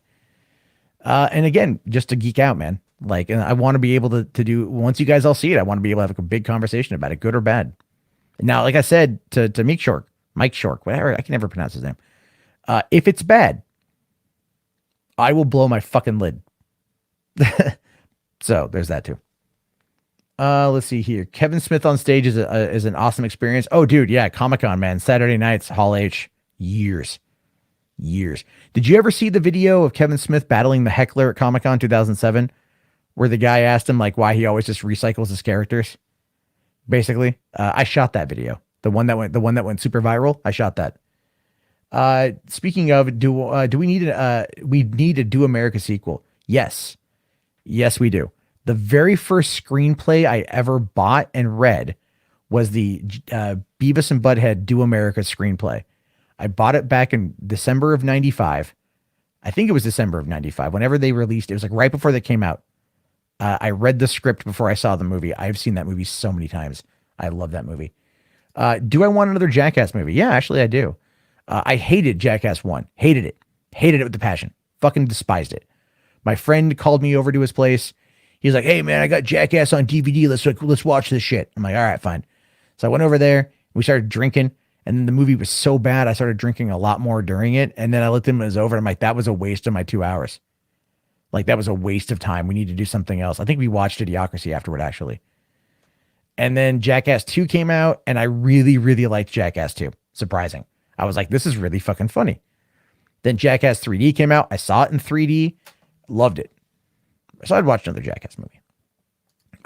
And again, just to geek out, man. Like, and I want to be able to do, once you guys all see it, I want to be able to have a big conversation about it, good or bad. Now, like I said to Mike Shork, whatever, I can never pronounce his name. If it's bad, I will blow my fucking lid. So there's that too. Let's see here. Kevin Smith on stage is an awesome experience. Oh, dude, yeah, Comic-Con, man. Saturday nights, Hall H, years. Did you ever see the video of Kevin Smith battling the heckler at Comic-Con 2007, where the guy asked him like why he always just recycles his characters? Basically, I shot that video. The one that went super viral. I shot that. Speaking of, do we need a Do America sequel? Yes, we do. The very first screenplay I ever bought and read was the Beavis and Butthead Do America screenplay. I bought it back in December of 95. I think it was December of 95. Whenever they released it, was like right before they came out. I read the script before I saw the movie. I've seen that movie so many times. I love that movie. Do I want another Jackass movie? Yeah, actually I do. I hated Jackass 1. Hated it with the passion. Fucking despised it. My friend called me over to his place. He's like, hey man, I got Jackass on DVD. Let's watch this shit. I'm like, all right, fine. So I went over there. We started drinking, and then the movie was so bad, I started drinking a lot more during it. And then I looked at him, it was over. And I'm like, that was a waste of my 2 hours. Like, that was a waste of time. We need to do something else. I think we watched Idiocracy afterward, actually. And then Jackass 2 came out, and I really, really liked Jackass 2. Surprising. I was like, this is really fucking funny. Then Jackass 3D came out. I saw it in 3D. Loved it. So I'd watch another Jackass movie.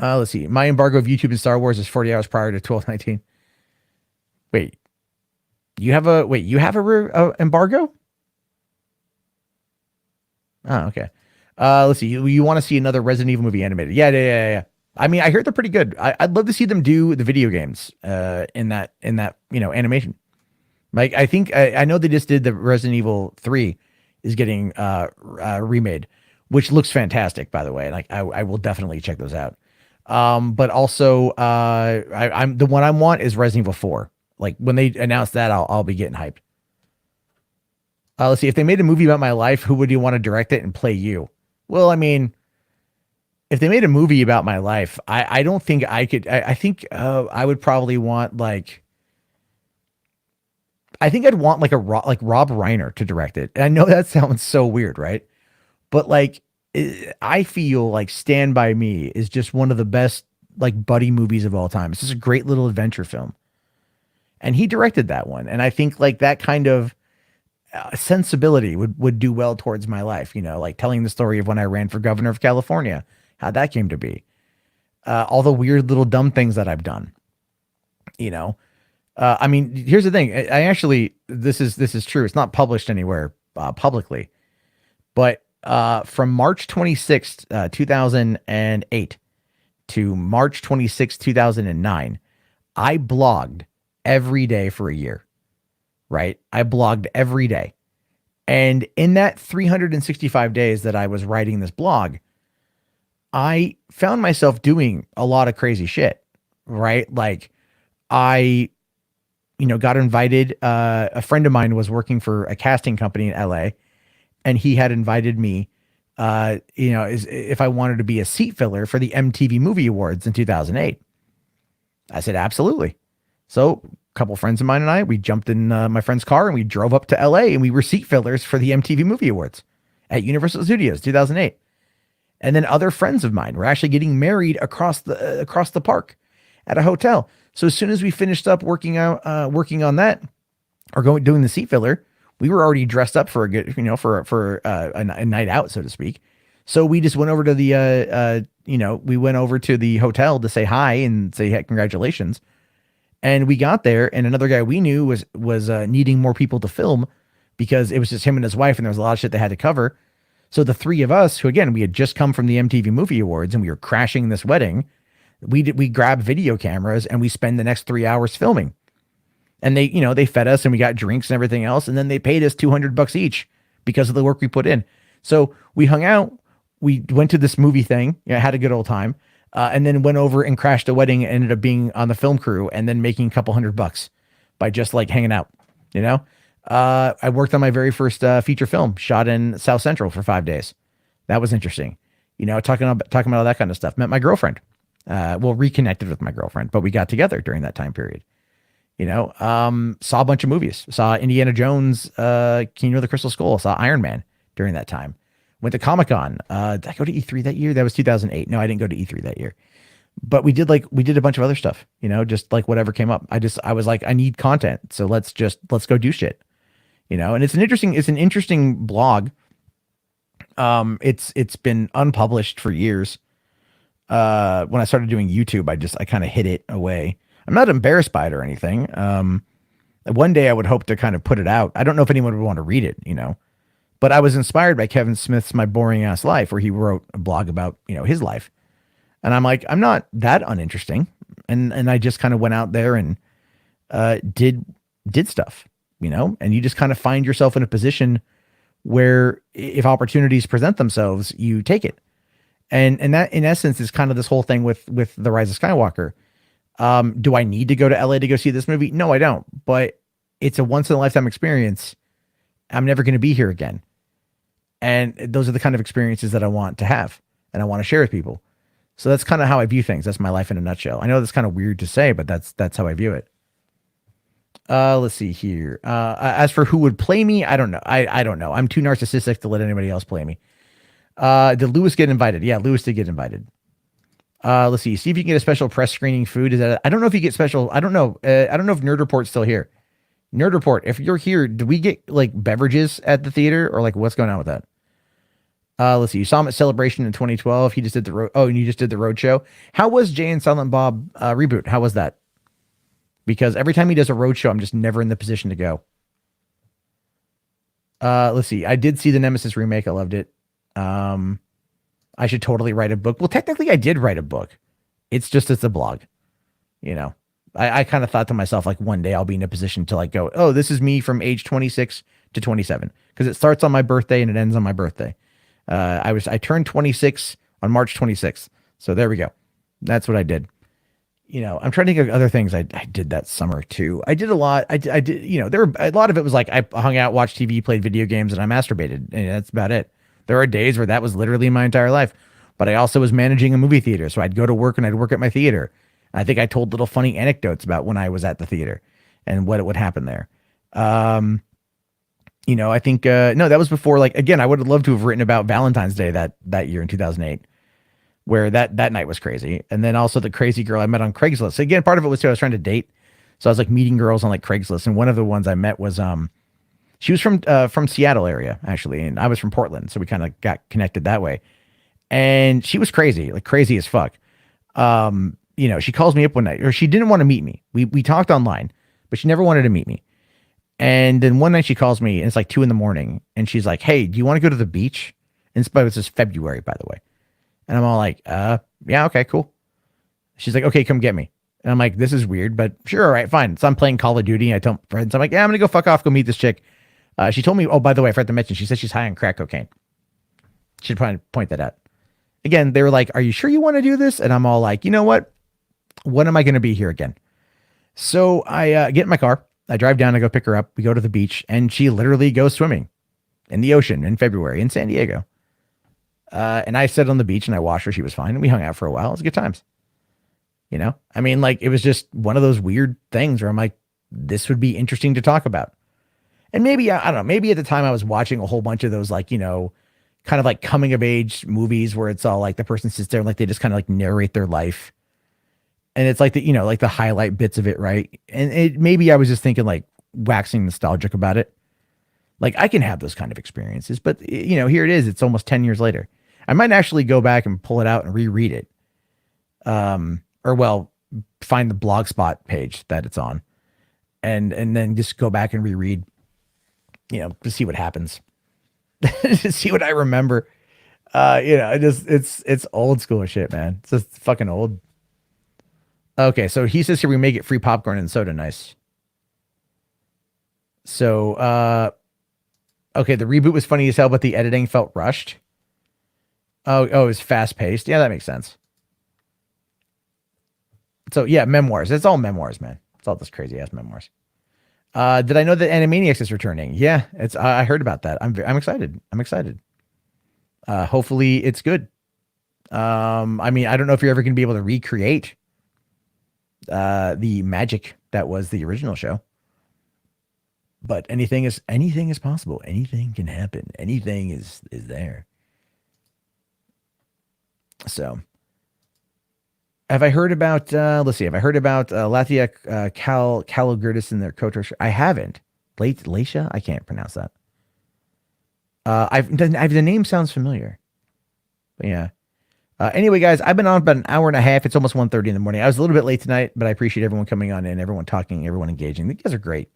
Let's see. My embargo of YouTube and Star Wars is 40 hours prior to 12/19. Wait. You have a embargo? Oh, okay. Let's see. You want to see another Resident Evil movie animated? Yeah. I mean, I heard they're pretty good. I'd love to see them do the video games in that animation. Like, I think I know they just did the Resident Evil 3 is getting remade, which looks fantastic, by the way. Like, I will definitely check those out. But also, I'm the one I want is Resident Evil 4. Like, when they announce that, I'll be getting hyped. Let's see. If they made a movie about my life, who would you want to direct it and play you? Well, I mean, if they made a movie about my life, I don't think I could. I think I would probably want like. I think I'd want like Rob Reiner to direct it. And I know that sounds so weird, right? But like, I feel like Stand By Me is just one of the best like buddy movies of all time. It's just a great little adventure film. And he directed that one. And I think like that kind of sensibility would do well towards my life, you know, like telling the story of when I ran for governor of California, how that came to be, all the weird little dumb things that I've done, you know. I mean, here's the thing. I actually, this is true. It's not published anywhere publicly, but from March 26th, 2008 to March 26th, 2009, I blogged every day for a year, right? I blogged every day. And in that 365 days that I was writing this blog, I found myself doing a lot of crazy shit, right? Like I got invited. A friend of mine was working for a casting company in LA, and he had invited me is if I wanted to be a seat filler for the MTV Movie Awards in 2008. I said, absolutely. So a couple friends of mine and I, we jumped in my friend's car and we drove up to LA and we were seat fillers for the MTV Movie Awards at Universal Studios, 2008. And then other friends of mine were actually getting married across the park at a hotel. So as soon as we finished up working on that or doing the seat filler, we were already dressed up for a good, for a night out, so to speak. So we just went over to we went over to the hotel to say hi and say, hey, congratulations. And we got there and another guy we knew was needing more people to film because it was just him and his wife and there was a lot of shit they had to cover. So the three of us, who again, we had just come from the MTV Movie Awards and we were crashing this wedding, we grabbed video cameras and we spend the next 3 hours filming. And they fed us and we got drinks and everything else. And then they paid us $200 each because of the work we put in. So we hung out, we went to this movie thing, had a good old time, and then went over and crashed a wedding and ended up being on the film crew and then making a couple $100 by just like hanging out, I worked on my very first feature film shot in South Central for 5 days. That was interesting. Talking about all that kind of stuff. Met my girlfriend. Reconnected with my girlfriend, but we got together during that time period. Saw a bunch of movies. Saw Indiana Jones, Kingdom of the Crystal Skull. Saw Iron Man during that time. Went to Comic-Con. Did I go to E3 that year? That was 2008. No, I didn't go to E3 that year. But we did a bunch of other stuff, just like whatever came up. I was like, I need content. So let's go do shit. And it's an interesting blog. It's been unpublished for years. When I started doing YouTube, I kind of hid it away. I'm not embarrassed by it or anything. One day I would hope to kind of put it out. I don't know if anyone would want to read it, but I was inspired by Kevin Smith's My Boring Ass Life, where he wrote a blog about, his life. And I'm like, I'm not that uninteresting. And I just kind of went out there and, did stuff, and you just kind of find yourself in a position where if opportunities present themselves, you take it. And that in essence is kind of this whole thing with the Rise of Skywalker. Do I need to go to LA to go see this movie? No, I don't, but it's a once in a lifetime experience. I'm never going to be here again. And those are the kind of experiences that I want to have and I want to share with people. So that's kind of how I view things. That's my life in a nutshell. I know that's kind of weird to say, but that's how I view it. Let's see here. As for who would play me, I don't know. I don't know. I'm too narcissistic to let anybody else play me. Did Lewis get invited? Yeah, Lewis did get invited. Let's see if you can get a special press screening food. I don't know if you get special. I don't know. I don't know if Nerd Report's still here. Nerd Report, if you're here, do we get like beverages at the theater or like what's going on with that? Let's see. You saw him at Celebration in 2012. He just did and you just did the road show. How was Jay and Silent Bob reboot? How was that? Because every time he does a road show, I'm just never in the position to go. Let's see. I did see the Nemesis remake. I loved it. I should totally write a book. Well, technically I did write a book. It's a blog, I kind of thought to myself, like one day I'll be in a position to like go, oh, this is me from age 26 to 27. Cause it starts on my birthday and it ends on my birthday. I turned 26 on March 26th. So there we go. That's what I did. I'm trying to think of other things I did that summer too. I did a lot. I did, there were a lot of it was like I hung out, watched TV, played video games, and I masturbated. And that's about it. There are days where that was literally my entire life, but I also was managing a movie theater. So I'd go to work and I'd work at my theater. I think I told little funny anecdotes about when I was at the theater and what would happen there. I think, no, that was before, like, again, I would have loved to have written about Valentine's Day that year in 2008, where that night was crazy. And then also the crazy girl I met on Craigslist. So again, part of it was too, I was trying to date. So I was like meeting girls on like Craigslist. And one of the ones I met was, she was from Seattle area actually. And I was from Portland. So we kind of got connected that way. And she was crazy, like crazy as fuck. She calls me up one night, or she didn't want to meet me. We talked online, but she never wanted to meet me. And then one night she calls me and it's like 2 a.m. and she's like, hey, do you want to go to the beach? And it was just February, by the way. And I'm all like, yeah, okay, cool. She's like, okay, come get me. And I'm like, this is weird, but sure. All right, fine. So I'm playing Call of Duty. And I tell friends, I'm like, yeah, I'm going to go fuck off. Go meet this chick. She told me, oh, by the way, I forgot to mention, she said she's high on crack cocaine. Should probably point that out. Again, they were like, are you sure you want to do this? And I'm all like, you know what? When am I going to be here again? So I get in my car. I drive down. I go pick her up. We go to the beach and she literally goes swimming in the ocean in February in San Diego. And I sat on the beach and I watched her. She was fine. And we hung out for a while. It was good times. You know, I mean, like, it was just one of those weird things where I'm like, this would be interesting to talk about. And maybe, I don't know, maybe at the time I was watching a whole bunch of those, like, you know, kind of like coming of age movies where it's all like the person sits there and like they just kind of like narrate their life. And it's like the, you know, like the highlight bits of it, right? And maybe I was just thinking like waxing nostalgic about it. Like I can have those kind of experiences, but you know, here it is. It's almost 10 years later. I might actually go back and pull it out and reread it. Or well, find the Blogspot page that it's on and then just go back and reread, you know, to see what happens, to see what I remember. You know, it's old school shit, man. It's just fucking old. Okay. So he says here, we may get free popcorn and soda. Nice. So, okay. The reboot was funny as hell, but the editing felt rushed. Oh, it was fast paced. Yeah, that makes sense. So yeah, memoirs. It's all memoirs, man. It's all this crazy ass memoirs. Did I know that Animaniacs is returning? Yeah, it's. I heard about that. I'm excited. I'm excited. Hopefully it's good. I mean, I don't know if you're ever going to be able to recreate the magic that was the original show, but anything is possible. Anything can happen. Anything is there. So. Have I heard about, let's see, have I heard about Lathia Calogurtis and their co-torture? I haven't. Latia? I can't pronounce that. The name sounds familiar. But yeah. Anyway, guys, I've been on about an hour and a half. It's almost 1:30 in the morning. I was a little bit late tonight, but I appreciate everyone coming on in, everyone talking, everyone engaging. You guys are great.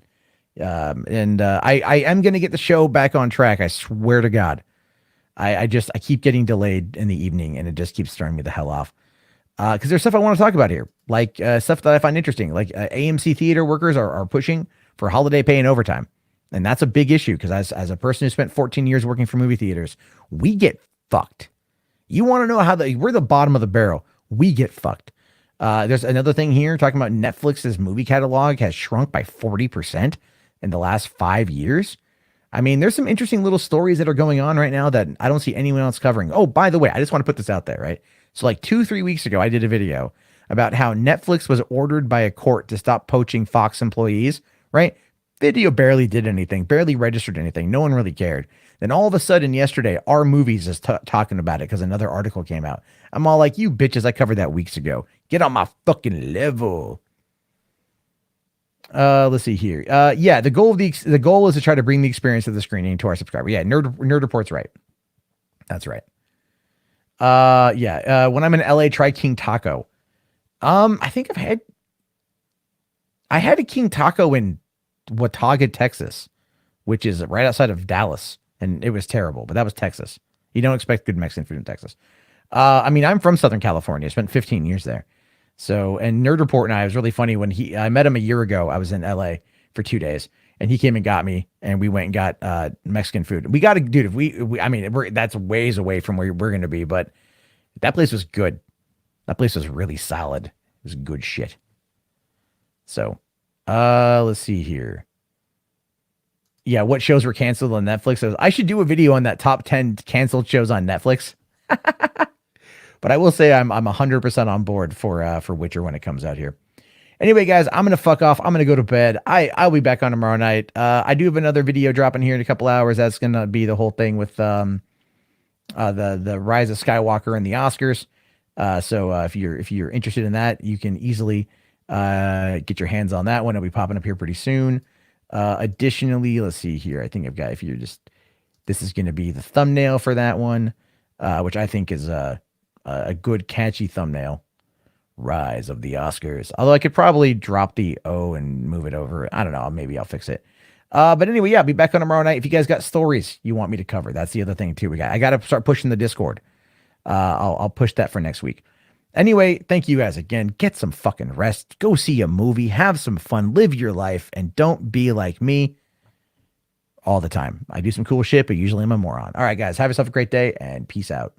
I am going to get the show back on track. I swear to God. I keep getting delayed in the evening and it just keeps throwing me the hell off. Because there's stuff I want to talk about here, like stuff that I find interesting, like AMC theater workers are pushing for holiday pay and overtime. And that's a big issue because as a person who spent 14 years working for movie theaters, we get fucked. You want to know how we're the bottom of the barrel. We get fucked. There's another thing here talking about Netflix's movie catalog has shrunk by 40% in the last 5 years. I mean, there's some interesting little stories that are going on right now that I don't see anyone else covering. Oh, by the way, I just want to put this out there, right? So like 2-3 weeks ago, I did a video about how Netflix was ordered by a court to stop poaching Fox employees, right? Video barely did anything, barely registered anything. No one really cared. Then all of a sudden yesterday, our movies is talking about it because another article came out. I'm all like, you bitches, I covered that weeks ago. Get on my fucking level. Let's see here. Yeah, the goal is to try to bring the experience of the screening to our subscriber. Yeah, Nerd Report's right. That's right. Yeah. When I'm in LA, try King Taco. I think I had a King Taco in Watauga, Texas, which is right outside of Dallas, and it was terrible, but that was Texas. You don't expect good Mexican food in Texas. I mean, I'm from Southern California. I spent 15 years there. So, and Nerd Report and I, it was really funny when I met him a year ago. I was in LA for 2 days. And he came and got me, and we went and got Mexican food. We got to, dude. I mean, that's ways away from where we're going to be, but that place was good. That place was really solid. It was good shit. So, let's see here. Yeah, what shows were canceled on Netflix? I should do a video on that top 10 canceled shows on Netflix. But I will say I'm 100% on board for Witcher when it comes out here. Anyway, guys, I'm going to fuck off. I'm going to go to bed. I'll be back on tomorrow night. I do have another video dropping here in a couple hours. That's going to be the whole thing with the Rise of Skywalker and the Oscars. So if you're interested in that, you can easily get your hands on that one. It'll be popping up here pretty soon. Additionally, let's see here. I think I've got, this is going to be the thumbnail for that one, which I think is a good catchy thumbnail. Rise of the Oscars. Although I could probably drop the O and move it over. I don't know. Maybe I'll fix it. But anyway, yeah, I'll be back on tomorrow night. If you guys got stories you want me to cover, that's the other thing too. I got to start pushing the Discord. I'll push that for next week. Anyway, thank you guys again. Get some fucking rest. Go see a movie. Have some fun. Live your life. And don't be like me all the time. I do some cool shit, but usually I'm a moron. All right, guys. Have yourself a great day and peace out.